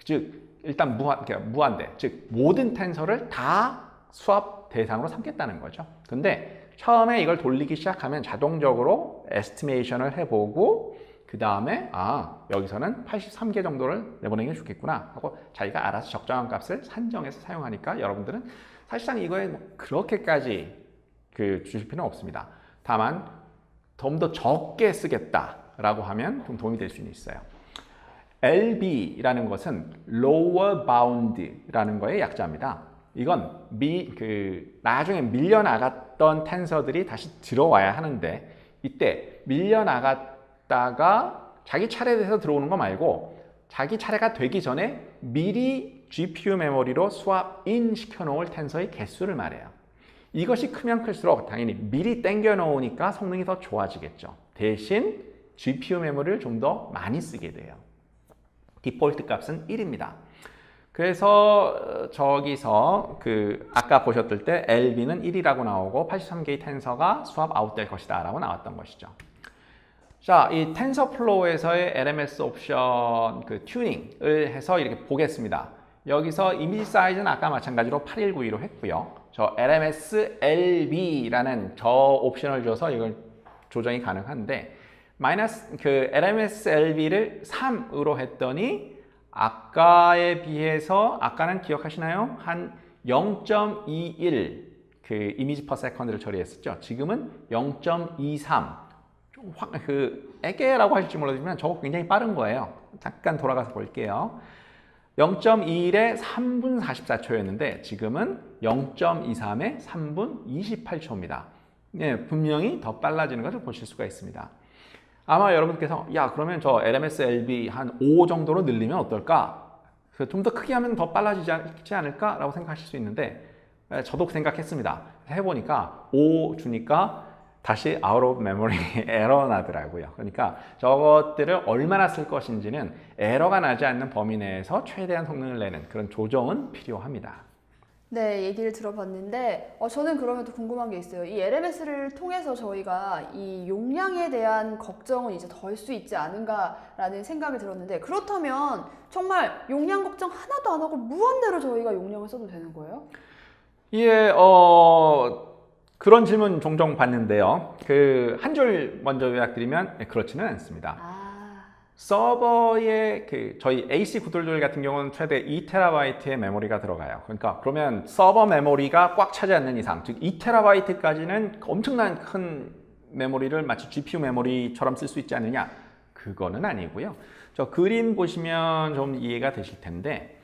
즉 일단 무한대, 즉 모든 텐서를 다 수압 대상으로 삼겠다는 거죠. 근데 처음에 이걸 돌리기 시작하면 자동적으로 에스티메이션을 해보고 그 다음에 여기서는 83개 정도를 내보내는 게 좋겠구나 하고 자기가 알아서 적정한 값을 산정해서 사용하니까 여러분들은 사실상 이거에 그렇게까지 주실 필요는 없습니다. 다만 좀 더 적게 쓰겠다라고 하면 좀 도움이 될 수는 있어요. LB라는 것은 Lower Bound라는 거의 약자입니다. 이건 나중에 밀려나갔던 텐서들이 다시 들어와야 하는데 이때 밀려나갔다가 자기 차례돼서 들어오는 거 말고 자기 차례가 되기 전에 미리 GPU 메모리로 swap in 시켜놓을 텐서의 개수를 말해요. 이것이 크면 클수록 당연히 미리 땡겨 놓으니까 성능이 더 좋아지겠죠. 대신 GPU 메모리를 좀 더 많이 쓰게 돼요. 디폴트 값은 1입니다. 그래서 저기서 아까 보셨을 때 LB는 1이라고 나오고 83개의 텐서가 swap out 될 것이다 라고 나왔던 것이죠. 자, 이 텐서플로우에서의 LMS 옵션 튜닝을 해서 이렇게 보겠습니다. 여기서 이미지 사이즈는 아까 마찬가지로 8192로 했고요. 저 LMS LB라는 저 옵션을 줘서 이걸 조정이 가능한데 마이너스 그 LMS LB를 3으로 했더니 아까에 비해서 아까는 기억하시나요? 한 0.21 그 이미지 퍼 세컨드를 처리했었죠. 지금은 0.23 그 애게라고 하실지 몰라지만 저거 굉장히 빠른 거예요. 잠깐 돌아가서 볼게요. 0.21에 3분 44초였는데 지금은 0.23에 3분 28초입니다. 예, 분명히 더 빨라지는 것을 보실 수가 있습니다. 아마 여러분께서 야 그러면 저 LMS LB 한 5 정도로 늘리면 어떨까? 좀 더 크게 하면 더 빨라지지 않을까? 라고 생각하실 수 있는데 저도 생각했습니다. 해보니까 5 주니까 다시 out of memory 에러 나더라고요. 그러니까 저것들을 얼마나 쓸 것인지는 에러가 나지 않는 범위 내에서 최대한 성능을 내는 그런 조정은 필요합니다. 네, 얘기를 들어봤는데 저는 그러면 또 궁금한 게 있어요. 이 LMS를 통해서 저희가 이 용량에 대한 걱정은 이제 덜 수 있지 않은가라는 생각이 들었는데 그렇다면 정말 용량 걱정 하나도 안 하고 무한대로 저희가 용량을 써도 되는 거예요? 예, 그런 질문 종종 받는데요. 그 한 줄 먼저 요약드리면 그렇지는 않습니다. 서버의 그 저희 AC 922 같은 경우는 최대 2TB의 메모리가 들어가요. 그러니까 그러면 서버 메모리가 꽉 차지 않는 이상, 즉 2TB까지는 엄청난 큰 메모리를 마치 GPU 메모리처럼 쓸 수 있지 않느냐? 그거는 아니고요. 저 그림 보시면 좀 이해가 되실 텐데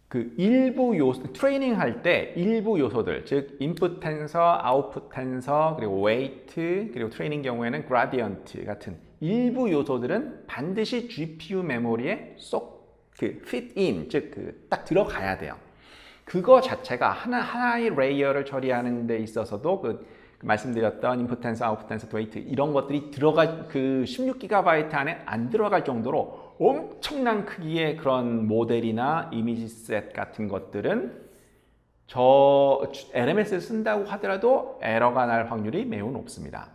그 일부 요소, 트레이닝 할 때 일부 요소들, 즉 인풋 텐서, 아웃풋 텐서, 그리고 웨이트, 그리고 트레이닝 경우에는 그라디언트 같은 일부 요소들은 반드시 GPU 메모리에 쏙 그 fit in, 즉 그 딱 들어가야 돼요. 그거 자체가 하나의 레이어를 처리하는 데 있어서도 그 말씀드렸던 인풋 텐서, 아웃풋 텐서, 웨이트 이런 것들이 들어가 그 16GB 안에 안 들어갈 정도로 엄청난 크기의 그런 모델이나 이미지 셋 같은 것들은 저 LMS를 쓴다고 하더라도 에러가 날 확률이 매우 높습니다.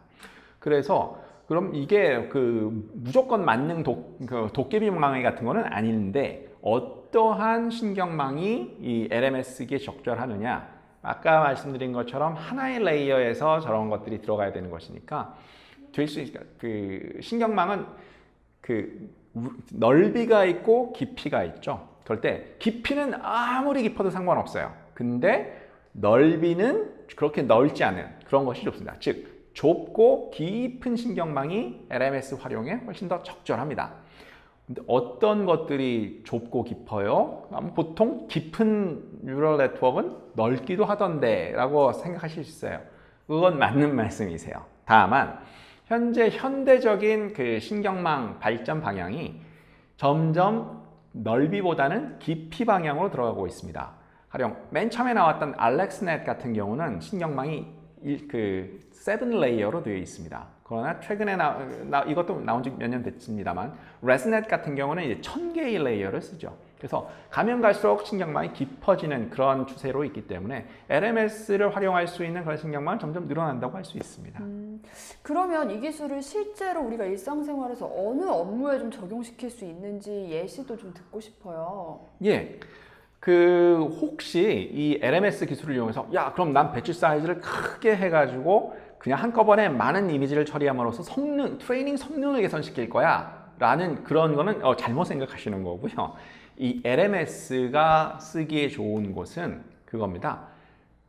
그래서 그럼 이게 그 무조건 만능 도깨비망이 같은 거는 아닌데 어떠한 신경망이 이 LMS기에 적절하느냐? 아까 말씀드린 것처럼 하나의 레이어에서 저런 것들이 들어가야 되는 것이니까 될 수 있으니까 그 신경망은 그 넓이가 있고 깊이가 있죠. 그럴 때 깊이는 아무리 깊어도 상관없어요. 근데 넓이는 그렇게 넓지 않은 그런 것이 좋습니다. 즉 좁고 깊은 신경망이 LMS 활용에 훨씬 더 적절합니다. 근데 어떤 것들이 좁고 깊어요? 보통 깊은 뉴럴 네트워크는 넓기도 하던데 라고 생각하실 수 있어요. 그건 맞는 말씀이세요. 다만 현재 현대적인 그 신경망 발전 방향이 점점 넓이보다는 깊이 방향으로 들어가고 있습니다. 가령 맨 처음에 나왔던 알렉스넷 같은 경우는 신경망이 그 7레이어로 되어 있습니다. 그러나 최근에 이것도 나온 지 몇 년 됐습니다만 레스넷 같은 경우는 이제 1000개의 레이어를 쓰죠. 그래서 가면 갈수록 신경망이 깊어지는 그런 추세로 있기 때문에 LMS를 활용할 수 있는 그런 신경망은 점점 늘어난다고 할 수 있습니다. 그러면 이 기술을 실제로 우리가 일상생활에서 어느 업무에 좀 적용시킬 수 있는지 예시도 좀 듣고 싶어요. 예. 그 혹시 이 LMS 기술을 이용해서 야 그럼 난 배치 사이즈를 크게 해가지고 그냥 한꺼번에 많은 이미지를 처리함으로써 트레이닝 성능을 개선시킬 거야 라는 그런 거는 잘못 생각하시는 거고요. 이 LMS가 쓰기에 좋은 곳은 그겁니다.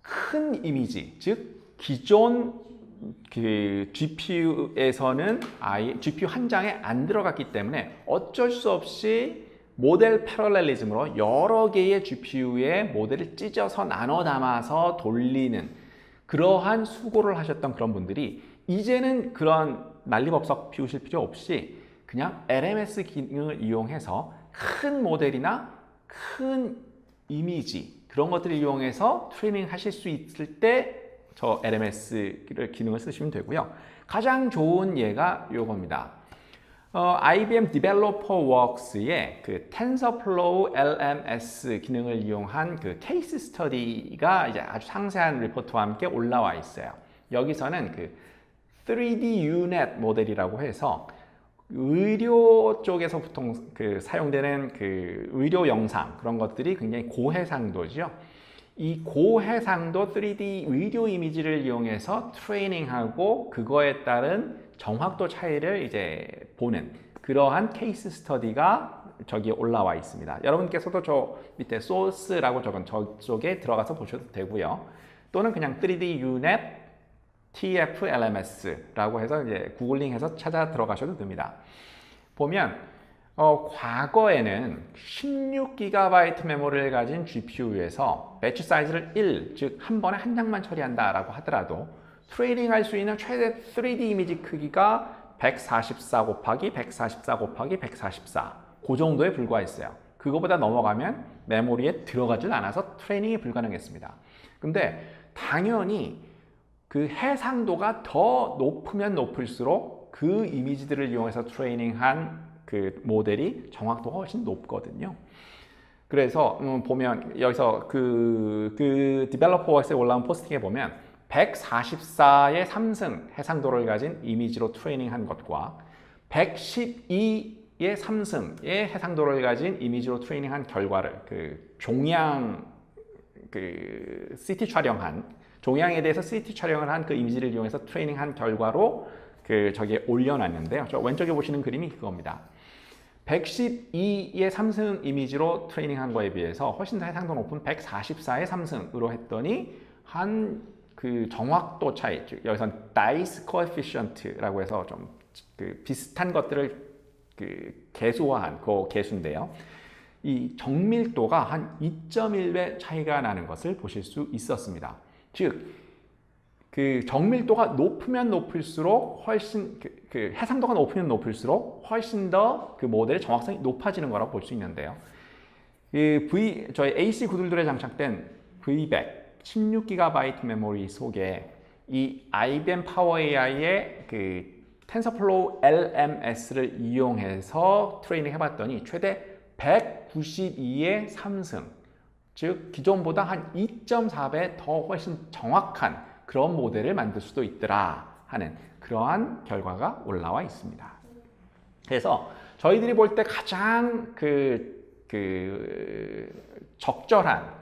큰 이미지, 즉 기존 그 GPU에서는 아예 GPU 한 장에 안 들어갔기 때문에 어쩔 수 없이 모델 패러렐리즘으로 여러 개의 GPU의 모델을 찢어서 나눠 담아서 돌리는 그러한 수고를 하셨던 그런 분들이 이제는 그런 난리법석 피우실 필요 없이 그냥 LMS 기능을 이용해서 큰 모델이나 큰 이미지 그런 것들을 이용해서 트레이닝 하실 수 있을 때 저 LMS 기능을 쓰시면 되고요. 가장 좋은 예가 이겁니다. IBM Developer Works의 그 TensorFlow LMS 기능을 이용한 그 케이스 스터디가 이제 아주 상세한 리포트와 함께 올라와 있어요. 여기서는 그 3D UNet 모델이라고 해서 의료 쪽에서 보통 그 사용되는 그 의료 영상 그런 것들이 굉장히 고해상도죠. 이 고해상도 3D 의료 이미지를 이용해서 트레이닝하고 그거에 따른 정확도 차이를 이제 보는 그러한 케이스 스터디가 저기에 올라와 있습니다. 여러분께서도 저 밑에 소스라고 적은 저쪽에 들어가서 보셔도 되고요. 또는 그냥 3D UNEP TF-LMS라고 해서 이제 구글링해서 찾아 들어가셔도 됩니다. 보면 과거에는 16GB 메모리를 가진 GPU에서 배치 사이즈를 1, 즉 한 번에 한 장만 처리한다라고 하더라도 트레이닝할 수 있는 최대 3D 이미지 크기가 144 곱하기 144 곱하기 144, 그 정도에 불과했어요. 그거보다 넘어가면 메모리에 들어가질 않아서 트레이닝이 불가능했습니다. 근데 당연히 그 해상도가 더 높으면 높을수록 그 이미지들을 이용해서 트레이닝한 그 모델이 정확도가 훨씬 높거든요. 그래서 보면 여기서 그 디벨로퍼스에 올라온 포스팅에 보면 144의 3승 해상도를 가진 이미지로 트레이닝한 것과 112의 3승의 해상도를 가진 이미지로 트레이닝한 결과를 그 종양 그 CT 촬영한 종양에 대해서 CT 촬영을 한 그 이미지를 이용해서 트레이닝한 결과로 그 저기에 올려놨는데요. 저 왼쪽에 보시는 그림이 그겁니다. 112의 3승 이미지로 트레이닝한 거에 비해서 훨씬 더 해상도 높은 144의 3승으로 했더니 한 그 정확도 차이, 즉 여기선 Dice Coefficient라고 해서 좀 그 비슷한 것들을 그 계수화한 그 계수인데요. 이 정밀도가 한 2.1배 차이가 나는 것을 보실 수 있었습니다. 즉, 그 정밀도가 높으면 높을수록 훨씬 그 해상도가 높으면 높을수록 훨씬 더 그 모델의 정확성이 높아지는 거라고 볼 수 있는데요. 저희 AC 구들들에 장착된 V100 16GB 메모리 속에 이 IBM 파워 AI의 그 텐서플로우 LMS를 이용해서 트레이닝 해봤더니 최대 192의 3승, 즉 기존보다 한 2.4배 더 훨씬 정확한 그런 모델을 만들 수도 있더라 하는 그러한 결과가 올라와 있습니다. 그래서 저희들이 볼 때 가장 적절한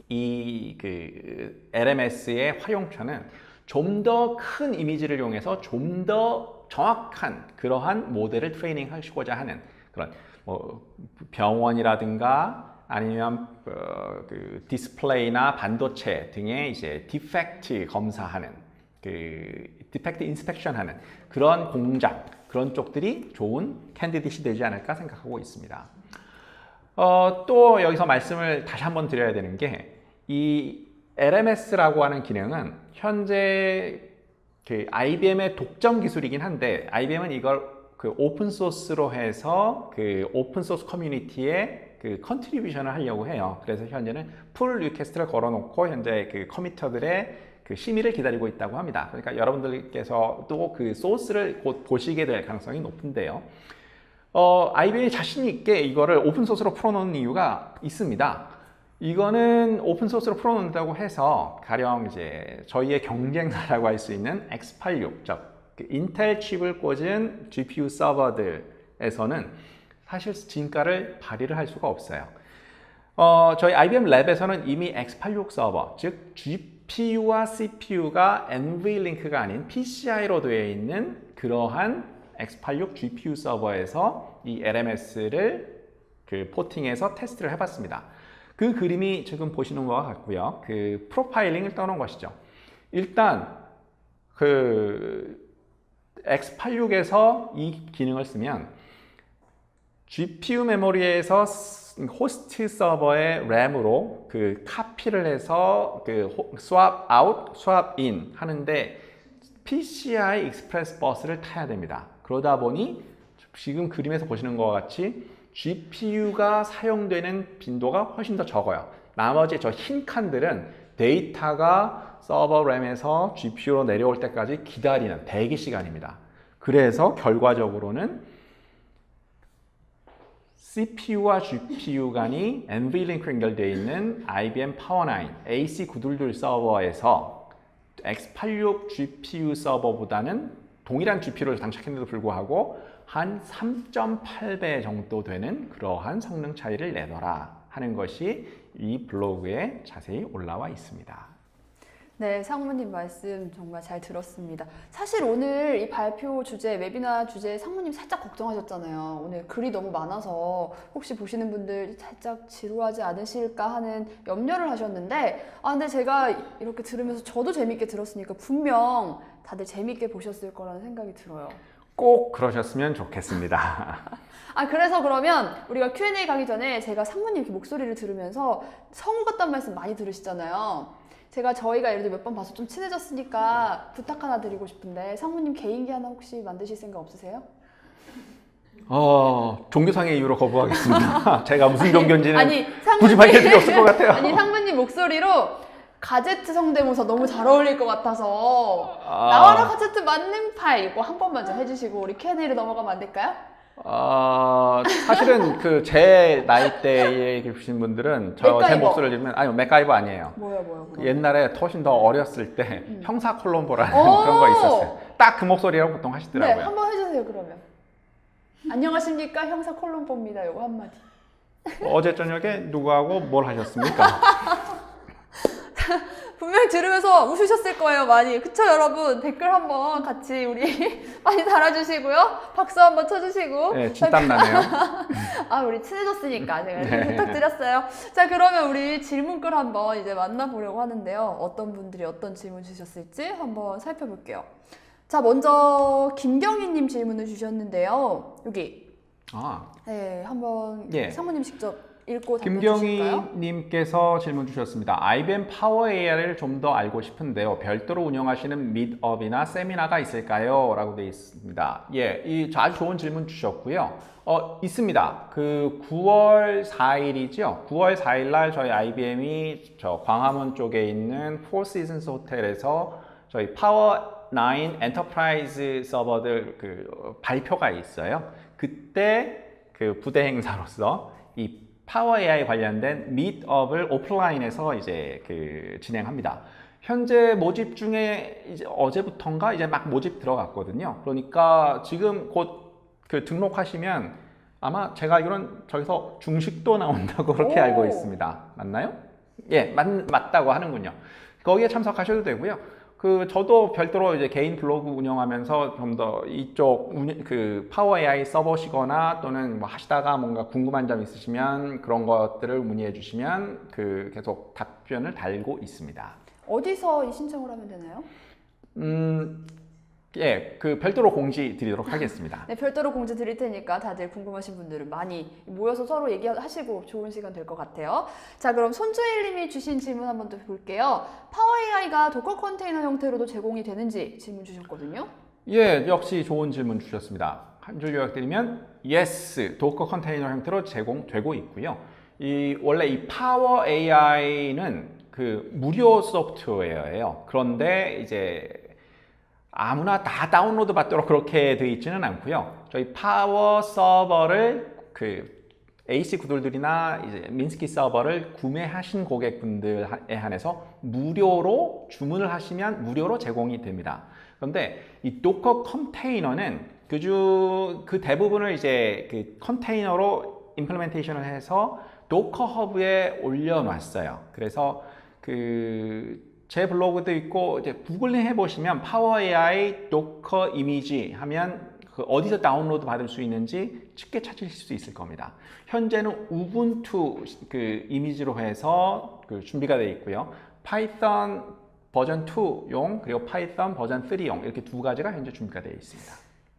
이 LMS의 활용처는 좀 더 큰 이미지를 이용해서 좀 더 정확한 그러한 모델을 트레이닝 하시고자 하는 그런 뭐 병원이라든가 아니면 그 디스플레이나 반도체 등의 이제 디펙트 검사하는 디펙트 인스펙션하는 그런 공장 그런 쪽들이 좋은 캔디데이트이 되지 않을까 생각하고 있습니다. 또 여기서 말씀을 다시 한번 드려야 되는 게 이 LMS라고 하는 기능은 현재 그 IBM의 독점 기술이긴 한데 IBM은 이걸 그 오픈 소스로 해서 그 오픈 소스 커뮤니티에 그 컨트리뷰션을 하려고 해요. 그래서 현재는 풀 리퀘스트를 걸어놓고 현재 그 커미터들의 그 심의를 기다리고 있다고 합니다. 그러니까 여러분들께서도 그 소스를 곧 보시게 될 가능성이 높은데요. IBM이 자신 있게 이거를 오픈 소스로 풀어놓은 이유가 있습니다. 이거는 오픈 소스로 풀어놓는다고 해서 가령 이제 저희의 경쟁사라고 할 수 있는 x86, 즉 인텔 칩을 꽂은 GPU 서버들에서는 사실 진가를 발휘를 할 수가 없어요. 저희 IBM 랩에서는 이미 x86 서버, 즉 GPU와 CPU가 NVLink가 아닌 PCI로 되어 있는 그러한 x86 GPU 서버에서 이 LMS를 그 포팅해서 테스트를 해봤습니다. 그 그림이 지금 보시는 것과 같고요. 그 프로파일링을 떠놓은 것이죠. 일단 그 x86에서 이 기능을 쓰면 GPU 메모리에서 호스트 서버의 램으로 그 카피를 해서 그 swap out, swap in 하는데 PCI 익스프레스 버스를 타야 됩니다. 그러다 보니 지금 그림에서 보시는 것과 같이 GPU가 사용되는 빈도가 훨씬 더 적어요. 나머지 저 흰 칸들은 데이터가 서버 램에서 GPU로 내려올 때까지 기다리는 대기 시간입니다. 그래서 결과적으로는 CPU와 GPU 간이 NVLink 연결되어 있는 IBM 파워9 AC922 서버에서 x86 GPU 서버보다는 동일한 GPU를 장착했는데도 불구하고 한 3.8배 정도 되는 그러한 성능 차이를 내더라 하는 것이 이 블로그에 자세히 올라와 있습니다. 네, 상무님 말씀 정말 잘 들었습니다. 사실 오늘 이 발표 주제, 웨비나 주제 상무님 살짝 걱정하셨잖아요. 오늘 글이 너무 많아서 혹시 보시는 분들 살짝 지루하지 않으실까 하는 염려를 하셨는데, 근데 제가 이렇게 들으면서 저도 재밌게 들었으니까 분명 다들 재밌게 보셨을 거라는 생각이 들어요. 꼭 그러셨으면 좋겠습니다. 그래서 그러면 우리가 Q&A 가기 전에 제가 상무님 이렇게 목소리를 들으면서 성우 같다는 말씀 많이 들으시잖아요. 저희가 예를 들어 몇 번 봐서 좀 친해졌으니까 부탁 하나 드리고 싶은데 상무님 개인기 하나 혹시 만드실 생각 없으세요? 종교상의 이유로 거부하겠습니다. 제가 무슨 종교인지는 상무님, 굳이 밝힐 필요 없을 것 같아요. 상무님 목소리로 가제트 성대모사 너무 잘 어울릴 것 같아서 나와라 가제트 만능파이 이거 한 번만 좀 해주시고 우리 Q&A로 넘어가면 안 될까요? 사실은 제 나이대에 계신 분들은 제 목소리를 들으면 아니요, 맥가이버 아니에요. 뭐야 그럼? 옛날에 훨씬 더 어렸을 때 형사 콜롬보라는 그런 거 있었어요. 딱 그 목소리라고 보통 하시더라고요. 네, 한번 해주세요 그러면. 안녕하십니까 형사 콜롬보입니다. 요거 한마디. 어제 저녁에 누구하고 뭘 하셨습니까? 분명히 들으면서 웃으셨을 거예요 많이. 그쵸 여러분? 댓글 한번 같이 우리 많이 달아주시고요. 박수 한번 쳐주시고. 네, 진땀 나네요. 우리 친해졌으니까 제가 부탁드렸어요. 자, 그러면 우리 질문글 한번 이제 만나보려고 하는데요. 어떤 분들이 어떤 질문 주셨을지 한번 살펴볼게요. 자, 먼저 김경희님 질문을 주셨는데요. 여기. 네, 한번 상무님 직접 읽고 답변 주실까요? 김경희님께서 질문 주셨습니다. IBM 파워 AI를 좀 더 알고 싶은데요. 별도로 운영하시는 미트업이나 세미나가 있을까요? 라고 되어 있습니다. 이 아주 좋은 질문 주셨고요. 있습니다. 9월 4일이죠. 9월 4일 날 저희 IBM이 광화문 쪽에 있는 포 시즌스 호텔에서 저희 파워 9 엔터프라이즈 서버들 발표가 있어요. 그때 부대 행사로서 이 파워 AI 관련된 미트업을 오프라인에서 이제 진행합니다. 현재 모집 중에 이제 어제부터인가 이제 막 모집 들어갔거든요. 그러니까 지금 곧 등록하시면 아마 제가 알기로는 저기서 중식도 나온다고 그렇게 알고 있습니다. 맞나요? 맞다고 하는군요. 거기에 참석하셔도 되고요. 저도 별도로 이제 개인 블로그 운영하면서 좀 더 이쪽 파워 AI 서버시거나 또는 뭐 하시다가 뭔가 궁금한 점 있으시면 그런 것들을 문의해 주시면 계속 답변을 달고 있습니다. 어디서 이 신청을 하면 되나요? 별도로 공지 드리도록 하겠습니다. 네, 별도로 공지 드릴 테니까 다들 궁금하신 분들은 많이 모여서 서로 얘기하시고 좋은 시간 될 것 같아요. 자, 그럼 손주일님이 주신 질문 한번 더 볼게요. 파워 AI가 도커 컨테이너 형태로도 제공이 되는지 질문 주셨거든요. 역시 좋은 질문 주셨습니다. 한 줄 요약드리면 yes, 도커 컨테이너 형태로 제공되고 있고요. 원래 이 파워 AI는 무료 소프트웨어예요. 그런데 이제 아무나 다 다운로드 받도록 그렇게 되어 있지는 않고요. 저희 파워 서버를 AC 구들들이나 이제 민스키 서버를 구매하신 고객분들에 한해서 무료로 주문을 하시면 무료로 제공이 됩니다. 그런데 이 도커 컨테이너는 그 대부분을 이제 컨테이너로 임플리멘테이션을 해서 도커 허브에 올려놨어요. 그래서 제 블로그도 있고 이제 구글링 해보시면 파워 AI 도커 이미지 하면 어디서 다운로드 받을 수 있는지 쉽게 찾으실 수 있을 겁니다. 현재는 우분투 이미지로 해서 준비가 되어 있고요. 파이썬 버전 2용 그리고 파이썬 버전 3용 이렇게 두 가지가 현재 준비가 되어 있습니다.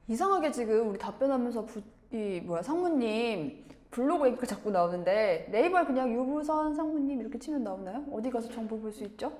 이상하게 지금 우리 답변하면서 상무님 블로그 얘기가 자꾸 나오는데 네이버에 그냥 유부선 상무님 이렇게 치면 나오나요? 어디 가서 정보 볼 수 있죠?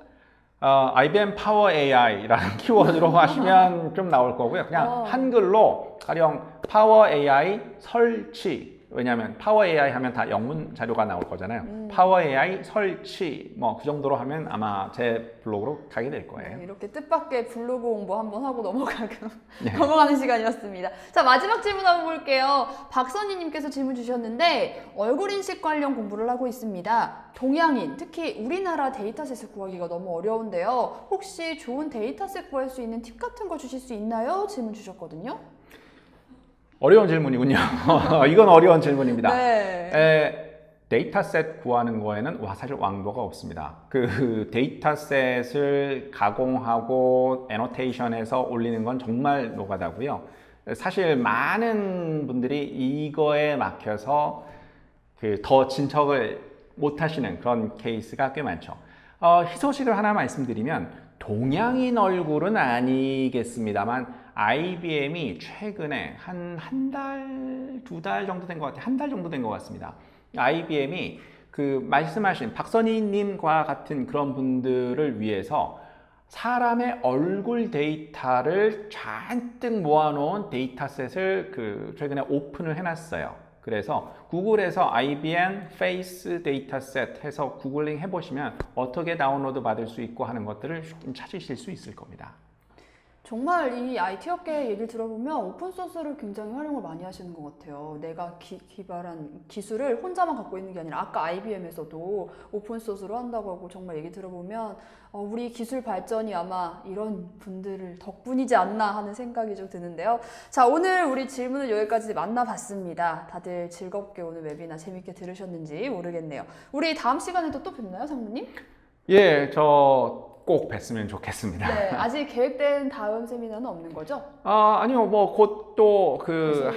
IBM 파워 AI라는 키워드로 하시면 좀 나올 거고요. 그냥 한글로 가령 파워 AI 설치, 왜냐하면 파워 AI 하면 다 영문 자료가 나올 거잖아요. 파워 AI 설치 그 정도로 하면 아마 제 블로그로 가게 될 거예요. 이렇게 뜻밖의 블로그 홍보 한번 하고 넘어가는 시간이었습니다. 자, 마지막 질문 한번 볼게요. 박선희님께서 질문 주셨는데 얼굴 인식 관련 공부를 하고 있습니다. 동양인, 특히 우리나라 데이터셋을 구하기가 너무 어려운데요. 혹시 좋은 데이터셋 구할 수 있는 팁 같은 거 주실 수 있나요? 질문 주셨거든요. 어려운 질문이군요. 이건 어려운 질문입니다. 네. 데이터셋 구하는 거에는 사실 왕도가 없습니다. 그 데이터셋을 가공하고 애노테이션해서 올리는 건 정말 노가다고요. 사실 많은 분들이 이거에 막혀서 더 진척을 못 하시는 그런 케이스가 꽤 많죠. 희소식을 하나 말씀드리면 동양인 얼굴은 아니겠습니다만 IBM이 최근에 한 달, 두 달 정도 된 것 같아요. 한 달 정도 된 것 같습니다. IBM이 말씀하신 박선희님과 같은 그런 분들을 위해서 사람의 얼굴 데이터를 잔뜩 모아놓은 데이터셋을 최근에 오픈을 해놨어요. 그래서 구글에서 IBM 페이스 데이터셋 해서 구글링 해보시면 어떻게 다운로드 받을 수 있고 하는 것들을 좀 찾으실 수 있을 겁니다. 정말 이 IT 업계 얘기를 들어보면 오픈소스를 굉장히 활용을 많이 하시는 것 같아요. 내가 개발한 기술을 혼자만 갖고 있는 게 아니라 아까 IBM에서도 오픈소스로 한다고 하고 정말 얘기 들어보면 우리 기술 발전이 아마 이런 분들을 덕분이지 않나 하는 생각이 좀 드는데요. 자, 오늘 우리 질문을 여기까지 만나봤습니다. 다들 즐겁게 오늘 웨비나 재밌게 들으셨는지 모르겠네요. 우리 다음 시간에도 또 뵙나요, 상무님? 예, 저 꼭 뵀으면 좋겠습니다. 네, 아직 계획된 다음 세미나는 없는 거죠? 아니요, 곧 또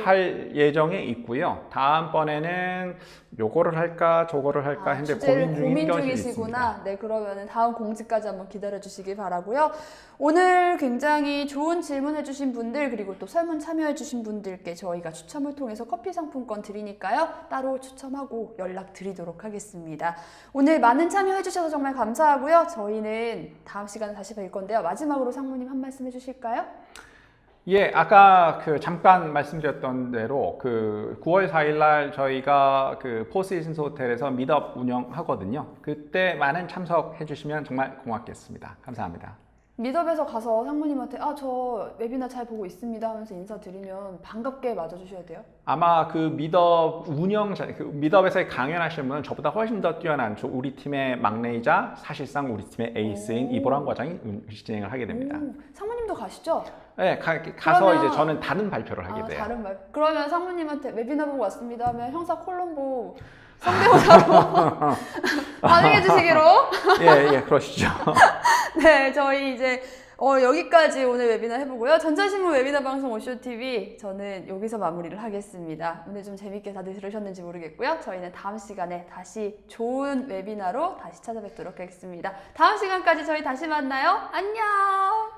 할 예정에 있고요. 다음번에는 요거를 할까, 저거를 할까 했는데 주제를 고민 것이 중이시구나. 있습니다. 네, 그러면은 다음 공지까지 한번 기다려 주시기 바라고요. 오늘 굉장히 좋은 질문해 주신 분들 그리고 또 설문 참여해 주신 분들께 저희가 추첨을 통해서 커피 상품권 드리니까요. 따로 추첨하고 연락 드리도록 하겠습니다. 오늘 많은 참여해 주셔서 정말 감사하고요. 저희는 다음 시간에 다시 뵐 건데요. 마지막으로 상무님 한 말씀 해 주실까요? 예, 아까 잠깐 말씀드렸던 대로 9월 4일 날 저희가 포시즌스 호텔에서 미트업 운영하거든요. 그때 많은 참석해 주시면 정말 고맙겠습니다. 감사합니다. 미덥에서 가서 상무님한테 저 웨비나 잘 보고 있습니다 하면서 인사드리면 반갑게 맞아주셔야 돼요. 아마 미덥 미덥에서 강연하시는 분은 저보다 훨씬 더 뛰어난 우리 팀의 막내이자 사실상 우리 팀의 에이스인 이보람 과장이 진행을 하게 됩니다. 상무님도 가시죠? 네, 가서 이제 저는 다른 발표를 하게 돼요. 다른 발. 그러면 상무님한테 웨비나 보고 왔습니다 하면 형사 콜롬보 성대모사로 반응해 주시기로. 예, 그러시죠. 네, 저희 이제 여기까지 오늘 웨비나 해보고요. 전자신문 웨비나 방송 오쇼TV 저는 여기서 마무리를 하겠습니다. 오늘 좀 재밌게 다들 들으셨는지 모르겠고요. 저희는 다음 시간에 다시 좋은 웨비나로 다시 찾아뵙도록 하겠습니다. 다음 시간까지 저희 다시 만나요. 안녕!